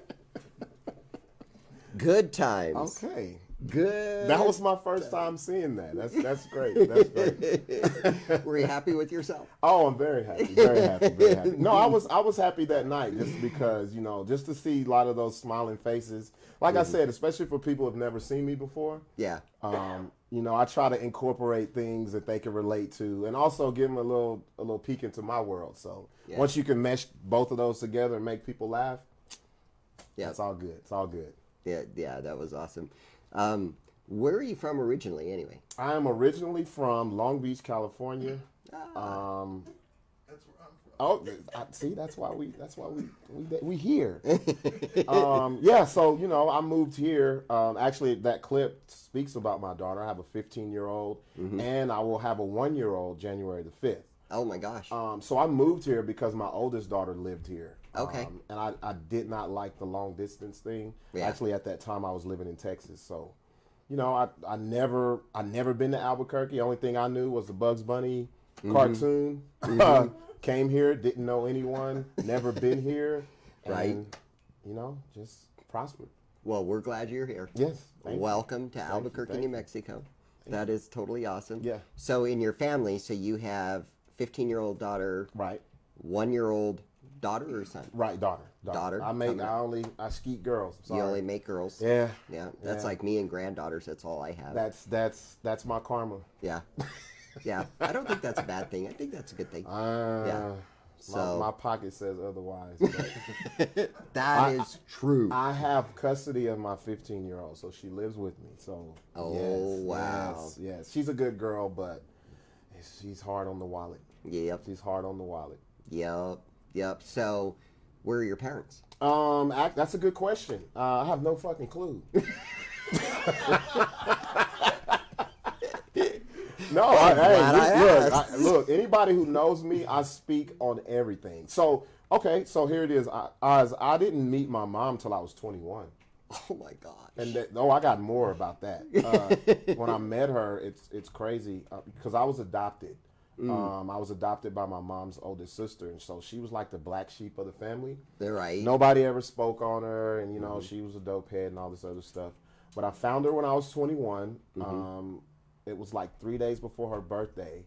Good times. Okay. Good. That was my first time seeing that. That's great. That's great. Were you happy with yourself? Oh, I'm very happy. Very happy. Very happy. No, I was happy that night just because, just to see a lot of those smiling faces. Like I said, especially for people who've never seen me before. Yeah. I try to incorporate things that they can relate to and also give them a little peek into my world. So once you can mesh both of those together and make people laugh, it's all good. It's all good. Yeah, that was awesome. Where are you from originally, anyway? I am originally from Long Beach, California. Oh, see, that's why we here. Yeah, so I moved here. Actually, that clip speaks about my daughter. I have a 15-year-old, and I will have a 1-year-old January the 5th. Oh my gosh. So I moved here because my oldest daughter lived here. Okay. And I did not like the long distance thing. Yeah. Actually, at that time, I was living in Texas. So, I never been to Albuquerque. Only thing I knew was the Bugs Bunny cartoon. Came here, didn't know anyone, never been here. Right. And, just prospered. Well, we're glad you're here. Yes. Thank you. Welcome to Albuquerque, thank New you. Mexico. That is totally awesome. Yeah. So in your family, so you have 15-year-old daughter, Right. 1-year-old daughter or son? Right, daughter. Daughter, I skeet girls. I'm sorry. You only make girls. Yeah. Yeah. That's Yeah. like me and granddaughters. That's all I have. That's my karma. Yeah. Yeah. I don't think that's a bad thing. I think that's a good thing. Yeah. So My pocket says otherwise. that is true. I have custody of my 15-year-old, so she lives with me. So Oh, yes, wow. yes, she's a good girl, but she's hard on the wallet. Yep. She's hard on the wallet. Yep. Yep. So where are your parents? That's a good question. I have no fucking clue. No, look, anybody who knows me, I speak on everything. So, okay, so here it is. I didn't meet my mom till I was 21. Oh my gosh. And I got more about that. When I met her, it's crazy because I was adopted. I was adopted by my mom's oldest sister, and so she was like the black sheep of the family. They're right. Nobody ever spoke on her, and she was a dope head and all this other stuff. But I found her when I was 21. It was like 3 days before her birthday,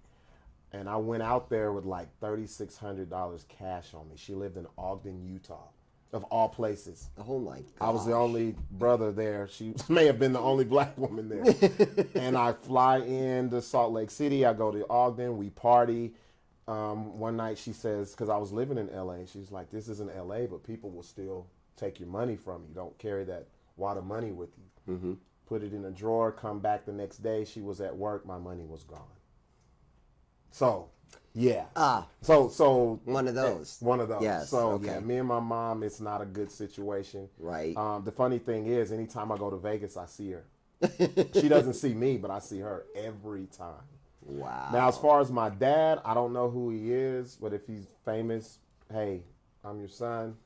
and I went out there with like $3,600 cash on me. She lived in Ogden, Utah, of all places. Oh my gosh. I was the only brother there. She may have been the only black woman there. And I fly into Salt Lake City. I go to Ogden. We party. One night she says, because I was living in LA, she's like, this isn't LA, but people will still take your money from you. Don't carry that wad of money with you. Put it in a drawer, come back the next day. She was at work. My money was gone. So, yeah. So one of those. One of those. Yes. So, Okay. yeah, me and my mom, it's not a good situation. Right. The funny thing is, anytime I go to Vegas, I see her. She doesn't see me, but I see her every time. Wow. Now, as far as my dad, I don't know who he is, but if he's famous, hey, I'm your son.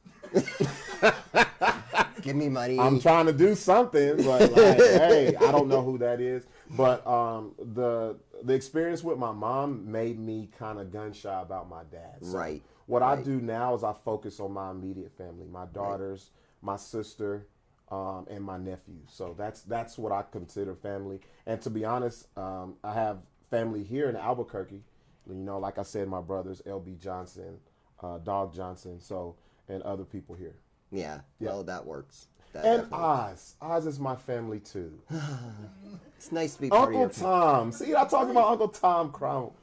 Give me money. I'm trying to do something, but like, hey, I don't know who that is. But the experience with my mom made me kind of gun shy about my dad. So Right. What I do now is I focus on my immediate family, my daughters, my sister, and my nephew. So that's what I consider family. And to be honest, I have family here in Albuquerque. Like I said, my brothers, LB Johnson, Dog Johnson, and other people here. Yeah. Well, that works. That And definitely- Oz. Oz is my family too. It's nice to be part of Uncle your Tom. See, I talking about Uncle Tom Crowell.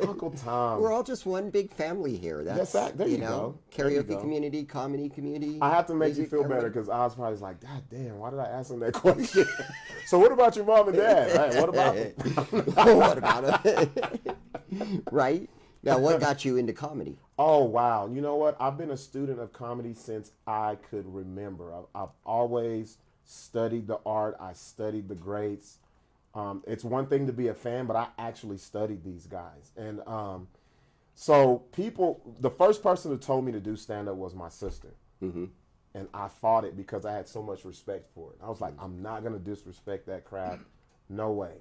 Uncle Tom. We're all just one big family here. That's there you go. There you Karaoke go. community, comedy community. I have to make you music, feel better everything. because Oz probably is like, God damn, why did I ask him that question? So what about your mom and dad? Hey, what about them? What about it? Right? Now, what got you into comedy? Oh, wow. You know what? I've been a student of comedy since I could remember. I've always studied the art. I studied the greats. It's one thing to be a fan, but I actually studied these guys. And so the first person who told me to do stand-up was my sister. Mm-hmm. And I fought it because I had so much respect for it. I was like, I'm not going to disrespect that craft. No way.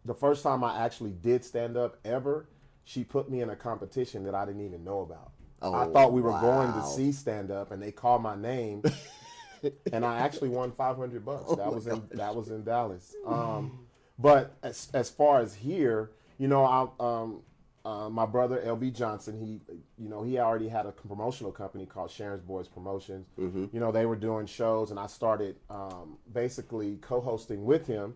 The first time I actually did stand up ever, she put me in a competition that I didn't even know about. Oh, I thought we were going to wow. see stand up, and they called my name, and I actually won $500. That was in Dallas. But as far as here, my brother LB Johnson, he already had a promotional company called Sharon's Boys Promotions. Mm-hmm. They were doing shows, and I started basically co-hosting with him.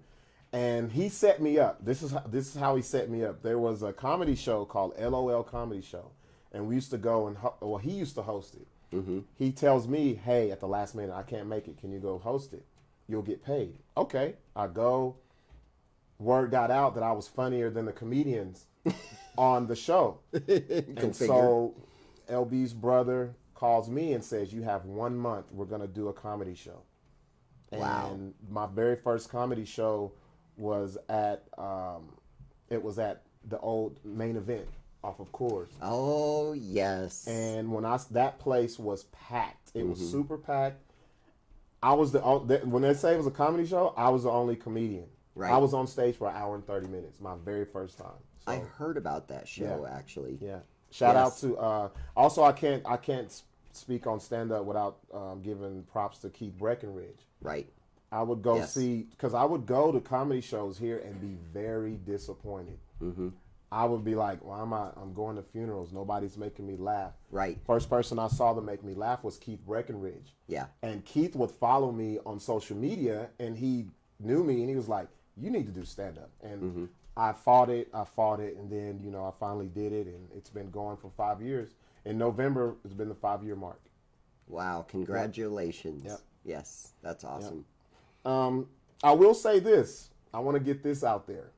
And he set me up. This is how he set me up. There was a comedy show called LOL Comedy Show, and we used to go and he used to host it. Mm-hmm. He tells me, "Hey, at the last minute, I can't make it. Can you go host it?" you'll get paid. Okay, I go. Word got out that I was funnier than the comedians on the show. And so LB's brother calls me and says, you have 1 month. We're going to do a comedy show. Wow. And my very first comedy show was at the old Main Event off of Coors. Oh, yes. And when that place was packed. It was super packed. I was when they say it was a comedy show, I was the only comedian. Right. I was on stage for 1 hour and 30 minutes, my very first time. So, I heard about that show, actually. yeah. Shout out Yes. to also I can't speak on stand up without giving props to Keith Breckenridge. Right. I would go Yes. see, because I would go to comedy shows here and be very disappointed. I would be like, why am I'm going to funerals. Nobody's making me laugh. Right. First person I saw to make me laugh was Keith Breckenridge. Yeah. And Keith would follow me on social media, and he knew me, and he was like, you need to do stand-up. And I fought it, and then, I finally did it, and it's been going for 5 years. In November, it's been the 5-year mark. Wow. Congratulations. Yep. Yes. That's awesome. I will say this. I want to get this out there.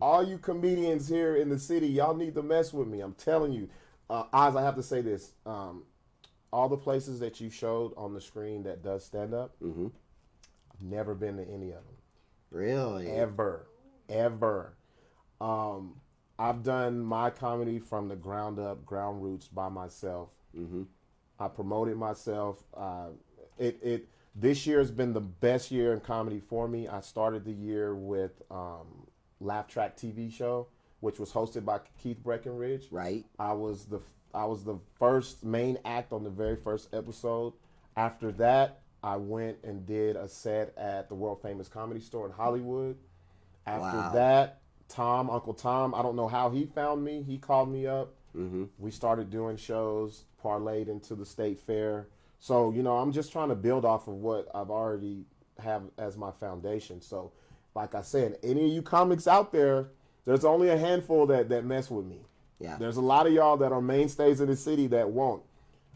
All you comedians here in the city, y'all need to mess with me. I'm telling you. Oz, I have to say this. All the places that you showed on the screen that does stand-up, I've never been to any of them. Really? Ever. I've done my comedy from the ground up, ground roots by myself. I promoted myself. This year has been the best year in comedy for me. I started the year with Laugh Track TV show, which was hosted by Keith Breckenridge. Right. I was the first main act on the very first episode. After that, I went and did a set at the world famous Comedy Store in Hollywood. After Wow. that, Uncle Tom, I don't know how he found me. He called me up. We started doing shows, parlayed into the state fair. So, I'm just trying to build off of what I've already have as my foundation. So, like I said, any of you comics out there, there's only a handful that mess with me. Yeah. There's a lot of y'all that are mainstays in the city that won't.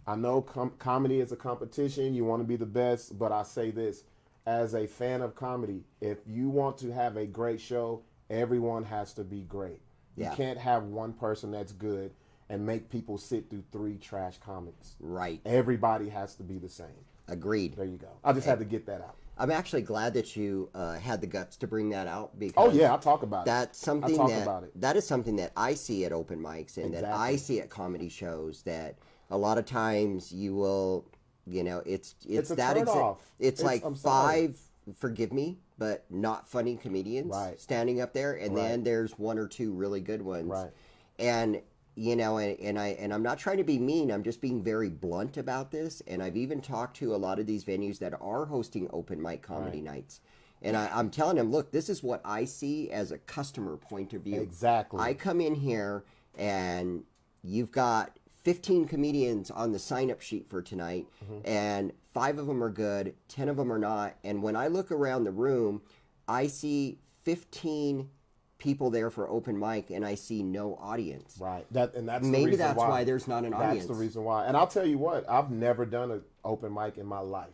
I know comedy is a competition. You want to be the best, but I say this. As a fan of comedy, if you want to have a great show, everyone has to be great. Yeah. You can't have one person that's good and make people sit through 3 trash comics. Right. Everybody has to be the same. Agreed. There you go. I just had to get that out. I'm actually glad that you had the guts to bring that out because Oh yeah, I talk about that's it. something I talk that about it. that is something that I see at open mics and that I Exactly. see at comedy shows that a lot of times you will, it's a that turn-off. it's like I'm sorry. 5, forgive me, but not funny comedians Right. standing up there, and then there's 1 or 2 really good ones. Right. And I'm not trying to be mean. I'm just being very blunt about this. And I've even talked to a lot of these venues that are hosting open mic comedy nights. And I'm telling them, look, this is what I see as a customer point of view. Exactly. I come in here and you've got 15 comedians on the sign-up sheet for tonight, and 5 of them are good, 10 of them are not. And when I look around the room, I see 15 people there for open mic, and I see no audience. Right. That's the Maybe reason that's why there's not an audience. That's the reason why. And I'll tell you what, I've never done an open mic in my life.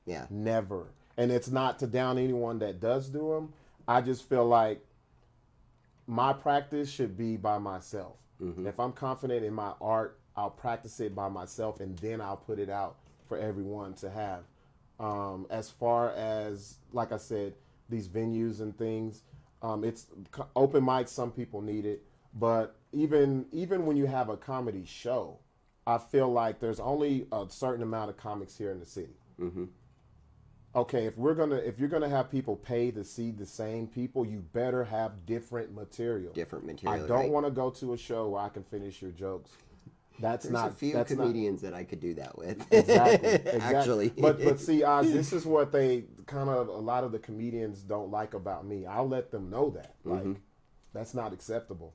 Yeah. Never. And it's not to down anyone that does do them. I just feel like my practice should be by myself. If I'm confident in my art, I'll practice it by myself, and then I'll put it out for everyone to have. As far as, like I said, these venues and things, it's open mics. Some people need it, but even when you have a comedy show, I feel like there's only a certain amount of comics here in the city. Okay, if you're gonna have people pay to see the same people, you better have different material. Different material. I don't right? want to go to a show where I can finish your jokes. That's There's not a few that's not- comedians that I could do that with. Exactly. Actually. But see, Oz, this is what they kind of, a lot of the comedians don't like about me. I'll let them know that. Like, that's not acceptable.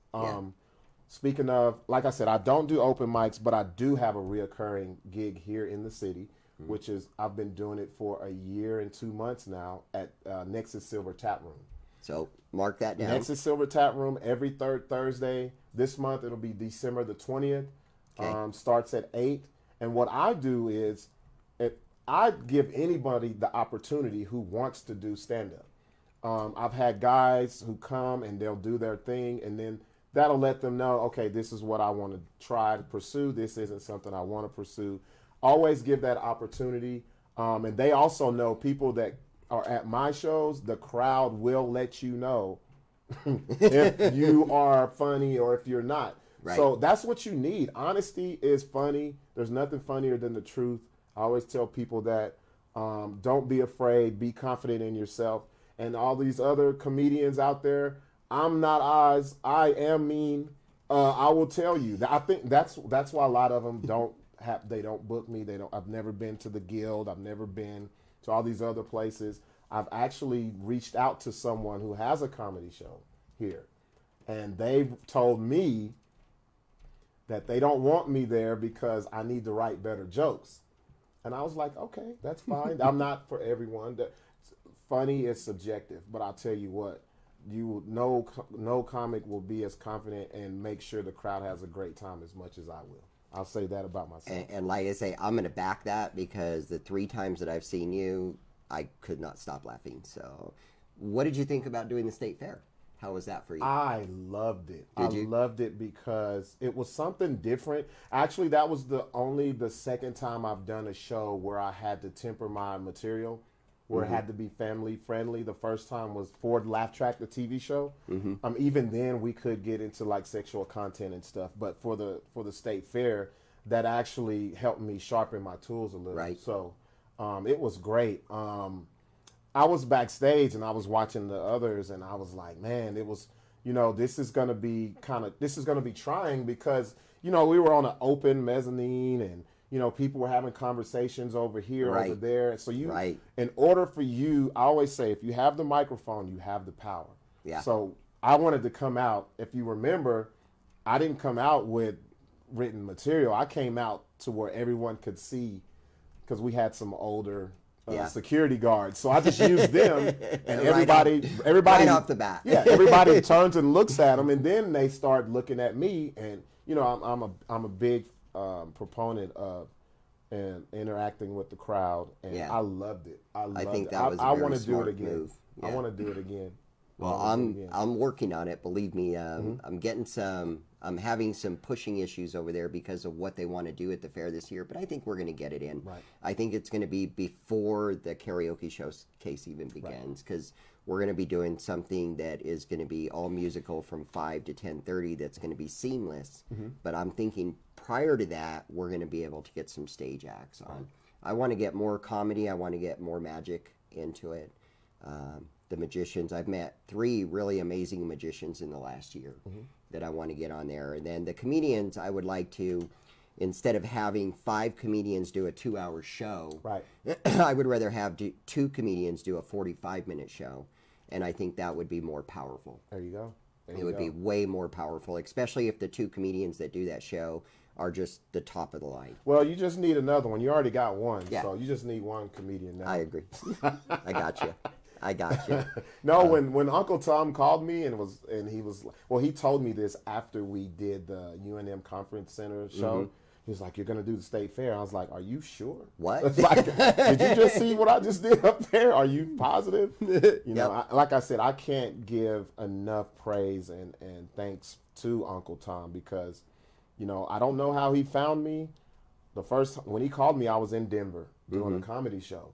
Speaking of, like I said, I don't do open mics, but I do have a reoccurring gig here in the city, which is, I've been doing it for 1 year and 2 months now at Nexus Silver Tap Room. So mark that down. Nexus Silver Tap Room every 3rd Thursday. This month it'll be December the 20th. Okay. Starts at 8. And what I do is, I give anybody the opportunity who wants to do stand up. I've had guys who come and they'll do their thing, and then that'll let them know, okay, this is what I want to try to pursue. This isn't something I want to pursue. Always give that opportunity. And they also know, people that are at my shows, the crowd will let you know if you are funny or if you're not. Right. So that's what you need. Honesty is funny. There's nothing funnier than the truth. I always tell people that don't be afraid, be confident in yourself. And all these other comedians out there, I'm not Oz, I am mean. I will tell you that I think that's why a lot of them don't book me. I've never been to the Guild. I've never been to all these other places. I've actually reached out to someone who has a comedy show here, and they've told me that they don't want me there because I need to write better jokes. And I was like, okay, that's fine. I'm not for everyone. Funny is subjective, but I'll tell you what, no comic will be as confident and make sure the crowd has a great time as much as I will. I'll say that about myself. And like I say, I'm going to back that, because the 3 times that I've seen you, I could not stop laughing. So what did you think about doing the State Fair? How was that for you? I loved it. Did you? Loved it because it was something different. Actually, that was the second time I've done a show where I had to temper my material, where it had to be family friendly. The first time was Ford Laugh Track, the TV show. Even then, we could get into like sexual content and stuff. But for the State Fair, that actually helped me sharpen my tools a little. Right. So it was great. I was backstage and I was watching the others, and I was like, man, it was, this is going to be trying, because, we were on an open mezzanine, and, people were having conversations over here, Right. over there. So Right. in order for you, I always say, if you have the microphone, you have the power. Yeah. So I wanted to come out. If you remember, I didn't come out with written material. I came out to where everyone could see, because we had some older Yeah. security guards. So I just used them, and Right everybody right off the bat. yeah, everybody turns and looks at them, and then they start looking at me. And I'm a big proponent of and interacting with the crowd, and Yeah. I loved it. I think it. that was a I very want to do smart it again. move. I Yeah. want to do it again. Well, I wanna do it again. I'm working on it. Believe me, I'm having some pushing issues over there because of what they want to do at the fair this year. But I think we're going to get it in. Right. I think it's going to be before the karaoke showcase even begins, because we're going to be doing something that is going to be all musical from 5 to 10:30. That's going to be seamless. But I'm thinking prior to that, we're going to be able to get some stage acts on. I want to get more comedy. I want to get more magic into it. The magicians, I've met 3 really amazing magicians in the last year that I want to get on there. And then the comedians, I would like to, instead of having 5 comedians do a 2-hour show, Right. I would rather have 2 comedians do a 45-minute show. And I think that would be more powerful. There you go. It would be way more powerful, especially if the 2 comedians that do that show are just the top of the line. Well, you just need another one. You already got one, Yeah. so you just need one comedian now. I agree. I got you. I got you. No, when Uncle Tom called me he told me this after we did the UNM Conference Center show. He was like, "You're gonna do the State Fair." I was like, "Are you sure?" What? It's like, did you just see what I just did up there? Are you positive? Like I said, I can't give enough praise and thanks to Uncle Tom, because, I don't know how he found me. When he called me, I was in Denver doing a comedy show.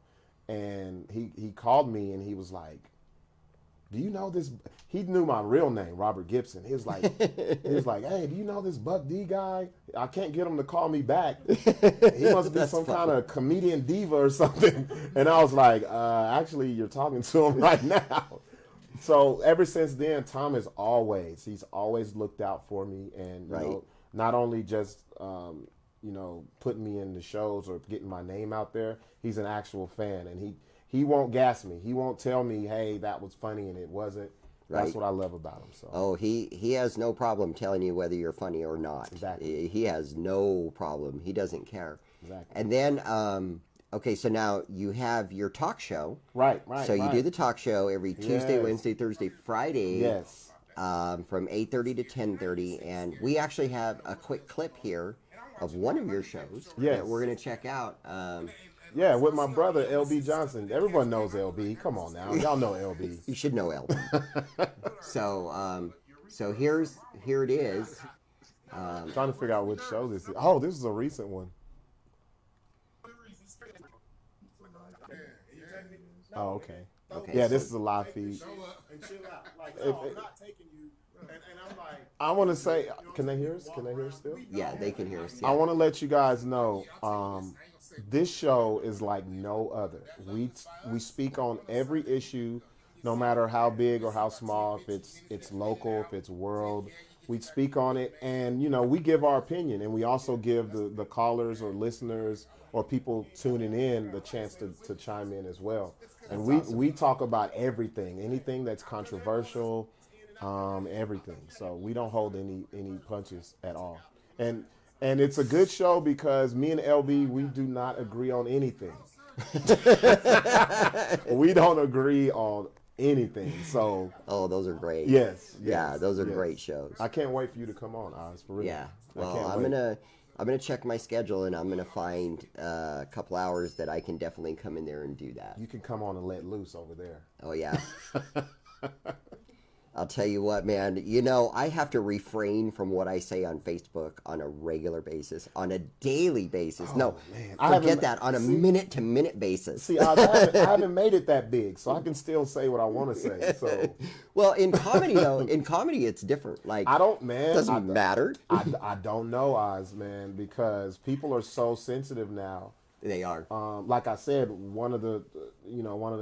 And he called me and he was like, "Do you know this?" He knew my real name, Robert Gibson. He was like, "Hey, do you know this Buck D guy? I can't get him to call me back. He must be some kind of comedian diva or something." And I was like, "Actually, you're talking to him right now." So ever since then, Tom he's always looked out for me, and Right. Not only just putting me in the shows or getting my name out there. He's an actual fan, and he won't gas me. He won't tell me, "Hey, that was funny," and it wasn't. Right. That's what I love about him. So. Oh, he has no problem telling you whether you're funny or not. Exactly. He has no problem. He doesn't care. Exactly. And then, okay, so now you have your talk show. Right. So you do the talk show every Tuesday, Yes. Wednesday, Thursday, Friday. Yes. From 8:30 to 10:30, and we actually have a quick clip here of one of your shows Yes. that we're going to check out. Yeah, with my brother LB Johnson. Everyone knows LB. Come on now, y'all know LB. You should know LB. So here it is. Trying to figure out which show this is. Oh, this is a recent one. Oh, okay. Okay, Yeah, so- this is a live feed. Show up and chill out. Like, no, I'm not taking you. And I'm like, I want to say, can they hear us? Can they hear us still? Yeah, they can hear us. I Yeah. want to let you guys know, this show is like no other. We speak on every issue, no matter how big or how small. If it's local, if it's world, we speak on it, and we give our opinion, and we also give the callers or listeners or people tuning in the chance to chime in as well. And we talk about everything, anything that's controversial, everything. So we don't hold any punches at all. And it's a good show because me and LB, we do not agree on anything. We don't agree on anything. So Oh, those are great. yes. Yeah, those are yes. great shows. I can't wait for you to come on, Oz, for real. Yeah. I Well, can't I'm wait. gonna check my schedule and I'm gonna find a couple hours that I can definitely come in there and do that. You can come on and let loose over there. Oh yeah. I'll tell you what, man. I have to refrain from what I say on Facebook on a regular basis, on a daily basis. No, man. I forget haven't- that. On a see- minute-to-minute basis. See, I haven't made it that big, so I can still say what I want to say. So Well, in comedy though, it's different. Like I don't, man. it doesn't matter. I don't know, Oz, man, because people are so sensitive now. They are. Like I said, one of the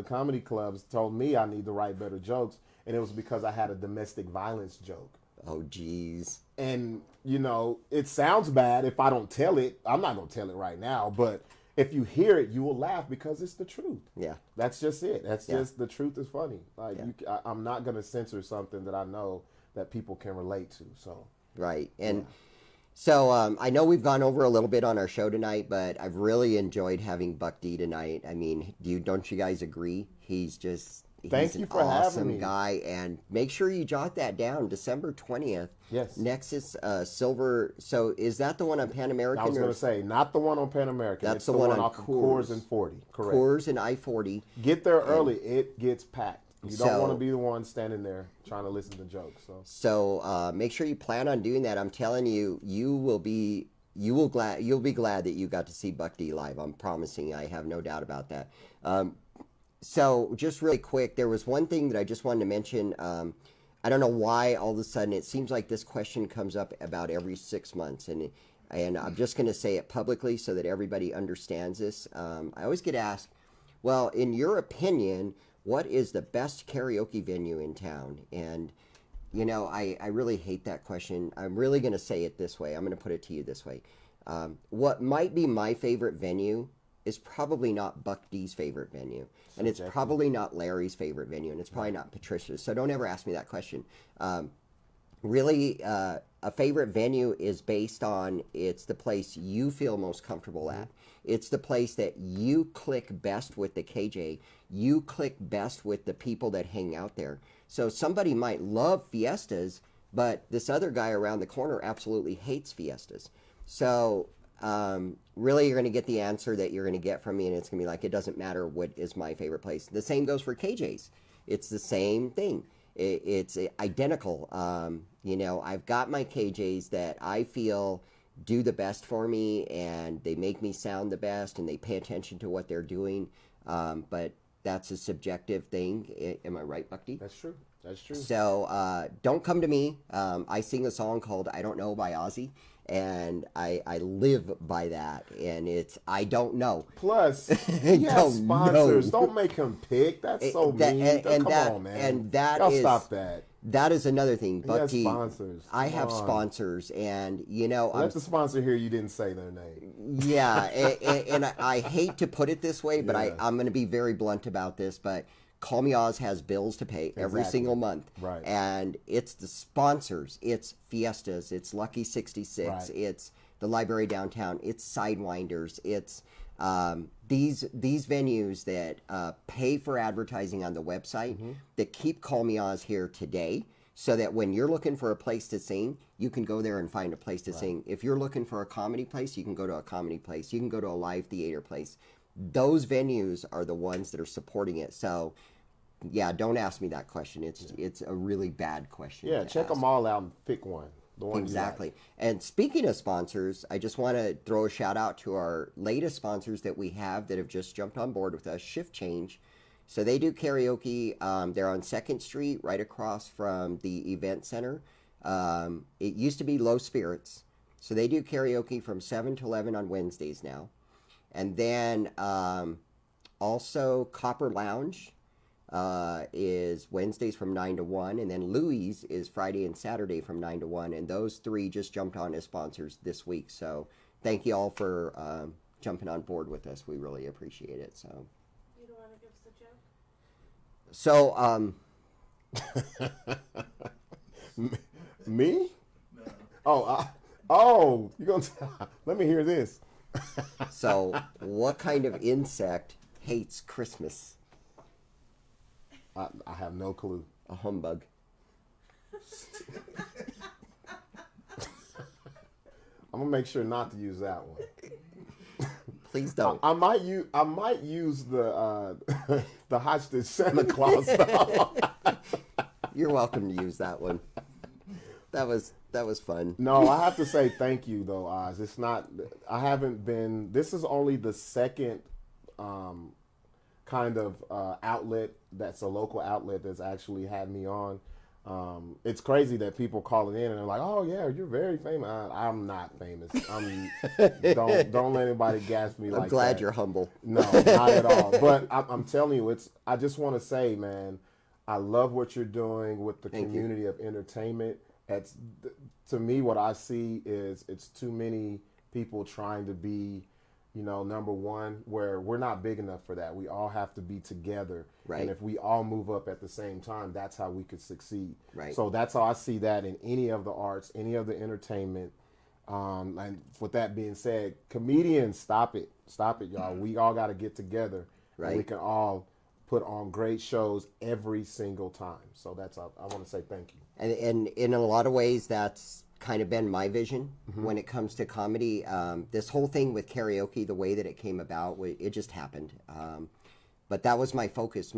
comedy clubs told me I need to write better jokes, and it was because I had a domestic violence joke. Oh, geez. And it sounds bad if I don't tell it. I'm not gonna tell it right now, but if you hear it, you will laugh because it's the truth. Yeah. That's just it. That's Yeah. just the truth is funny. Like I'm not gonna censor something that I know that people can relate to. So Right. And so I know we've gone over a little bit on our show tonight, but I've really enjoyed having Buck D tonight. I mean, don't you guys agree? He's Thank an you for having awesome me. guy. And make sure you jot that down. December 20th. Yes. Nexus Silver. So is that the one on Pan American? I was or gonna say not the one on Pan American. That's It's the the one one on off of Coors Coors. and 40. Correct. Coors and I-40. Get there early. It gets packed. You don't So- want to be the one standing there trying to listen to jokes. So So make sure you plan on doing that. I'm telling you, you'll be glad that you got to see Buck D live. I'm promising you. I have no doubt about that. So just really quick, there was one thing that I just wanted to mention. I don't know why all of a sudden it seems like this question comes up about every 6 months, and I'm just going to say it publicly so that everybody understands this. I always get asked, well, in your opinion, what is the best karaoke venue in town? And I really hate that question. I'm really going to say it this way. I'm going to put it to you this way. What might be my favorite venue is probably not Buck D's favorite venue. And it's probably not Larry's favorite venue. And it's probably not Patricia's. So don't ever ask me that question. Really, a favorite venue is based on it's the place you feel most comfortable at. It's the place that you click best with the KJ. You click best with the people that hang out there. So somebody might love Fiestas, but this other guy around the corner absolutely hates Fiestas. So really you're going to get the answer that you're going to get from me, and it's going to be like, it doesn't matter what is my favorite place. The same goes for KJ's. It's the same thing. It's identical. I've got my KJs that I feel do the best for me, and they make me sound the best, and they pay attention to what they're doing. But that's a subjective thing. Am I right, Buck D? that's true. That's true. So don't come to me. I sing a song called I Don't Know by Ozzy, and I live by that. And it's I don't know. Plus, he has Don't sponsors. know. Don't make him pick. That's so mean. Come on, man. And that Y'all is stop that. That is another thing. He Buck has D, sponsors. I Come have on. sponsors, and I'm Let the sponsor hear you didn't say their name. yeah, and I hate to put it this way, but Yeah. I'm going to be very blunt about this, but Call Me Oz has bills to pay every Exactly. single month. Right. And it's the sponsors. It's Fiestas. It's Lucky 66. Right. It's the Library Downtown. It's Sidewinders. It's these venues that pay for advertising on the website that keep Call Me Oz here today, so that when you're looking for a place to sing, you can go there and find a place to sing. If you're looking for a comedy place, you can go to a comedy place. You can go to a live theater place. those venues are the ones that are supporting it. So, yeah, don't ask me that question. It's a really bad question. Yeah, to check ask. them all out and pick one. The one Exactly. You like. And speaking of sponsors, I just want to throw a shout out to our latest sponsors that we have that have just jumped on board with us, Shift Change. So they do karaoke. They're on 2nd Street, right across from the event center. It used to be Low Spirits. So they do karaoke from 7 to 11 on Wednesdays now. And then also Copper Lounge is Wednesdays from 9 to 1, and then Louis is Friday and Saturday from 9 to 1, and those 3 just jumped on as sponsors this week. So thank you all for jumping on board with us. We really appreciate it. So You don't want to give us a joke? so Me? No. You gonna let me hear this. so what kind of insect hates Christmas? I have no clue. A humbug. I'm gonna make sure not to use that one. Please don't. I might use the the hostage Santa Claus. Though. You're welcome to use that one. That was fun. No, I have to say thank you though, Oz. It's not. I haven't been. This is only the second kind of outlet that's a local outlet that's actually had me on. It's crazy that people calling in and they're like, "Oh yeah, you're very famous." I'm not famous. Don't let anybody gas me like that. I'm glad you're humble. No, not at all. But I'm telling you, I just want to say, man, I love what you're doing with the Thank you. community of entertainment. To me, what I see is it's too many people trying to be, number one, where we're not big enough for that. We all have to be together. Right. And if we all move up at the same time, that's how we could succeed. Right. So that's how I see that in any of the arts, any of the entertainment. And with that being said, comedians, stop it, y'all. We all got to get together. Right. And we can all put on great shows every single time. So I want to say thank you. And in a lot of ways, that's kind of been my vision when it comes to comedy. This whole thing with karaoke, the way that it came about, it just happened. But that was my focus.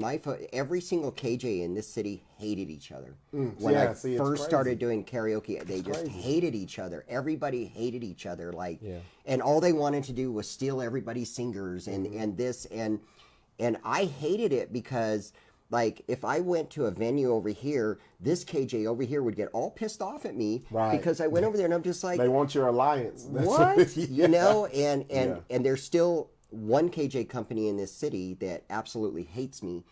Every single KJ in this city hated each other. When I it's first crazy. started doing karaoke, they just crazy. hated each other. Everybody hated each other. Yeah. And all they wanted to do was steal everybody's singers and this. And I hated it because, like, if I went to a venue over here, this KJ over here would get all pissed off at me because I went over there and I'm just like, They want your alliance. That's what? Yeah. And there's still one KJ company in this city that absolutely hates me,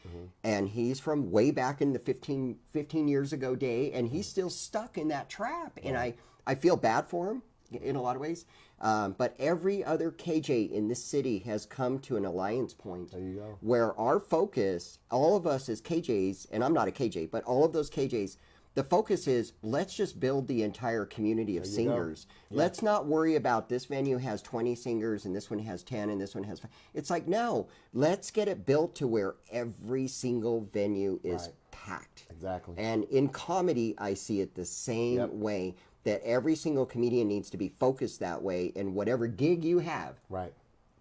and he's from way back in the 15 years ago day, and he's still stuck in that trap, and I feel bad for him in a lot of ways. But every other KJ in this city has come to an alliance point where our focus, all of us as KJs, and I'm not a KJ, but all of those KJs, the focus is, let's just build the entire community of singers. Let's not worry about this venue has 20 singers and this one has 10 and this one has 5. It's like, no, let's get it built to where every single venue is packed. Exactly. And in comedy, I see it the same way, that every single comedian needs to be focused that way in whatever gig you have. Right.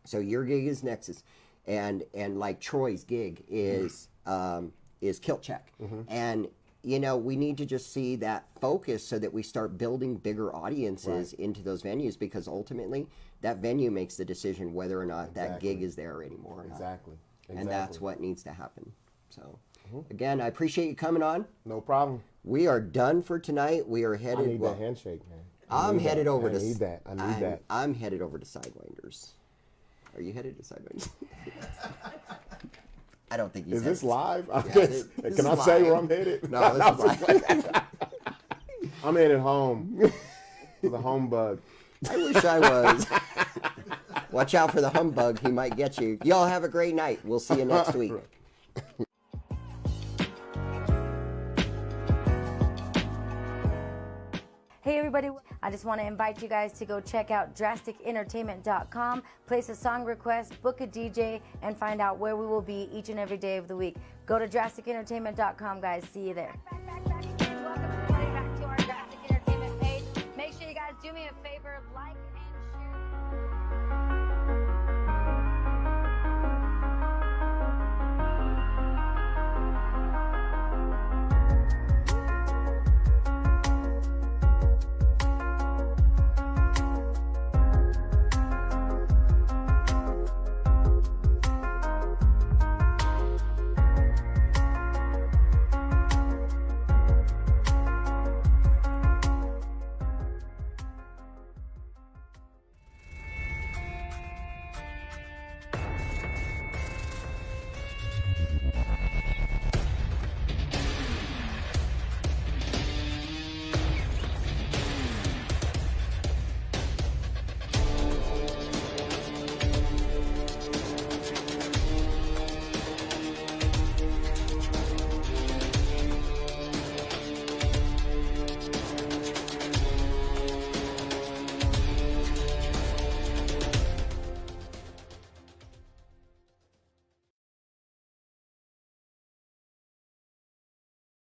So your gig is Nexus, and like Troy's gig is Kilt Check. And we need to just see that focus so that we start building bigger audiences into those venues, because ultimately that venue makes the decision whether or not that gig is there anymore or not. Exactly. And that's what needs to happen. So again, I appreciate you coming on. No problem. We are done for tonight. We are I headed. need that handshake, man. I'm headed over to. I need that. I need that. I'm headed over to Sidewinders. Are you headed to Sidewinders? I don't think he's Is this headed. live? this Can I is say live. where I'm headed? No, this is live. I'm headed home for the home bug. I wish I was. Watch out for the humbug. He might get you. Y'all have a great night. We'll see you next week. Hey everybody, I just want to invite you guys to go check out drasticentertainment.com, place a song request, book a DJ, and find out where we will be each and every day of the week. Go to drasticentertainment.com, guys. See you there.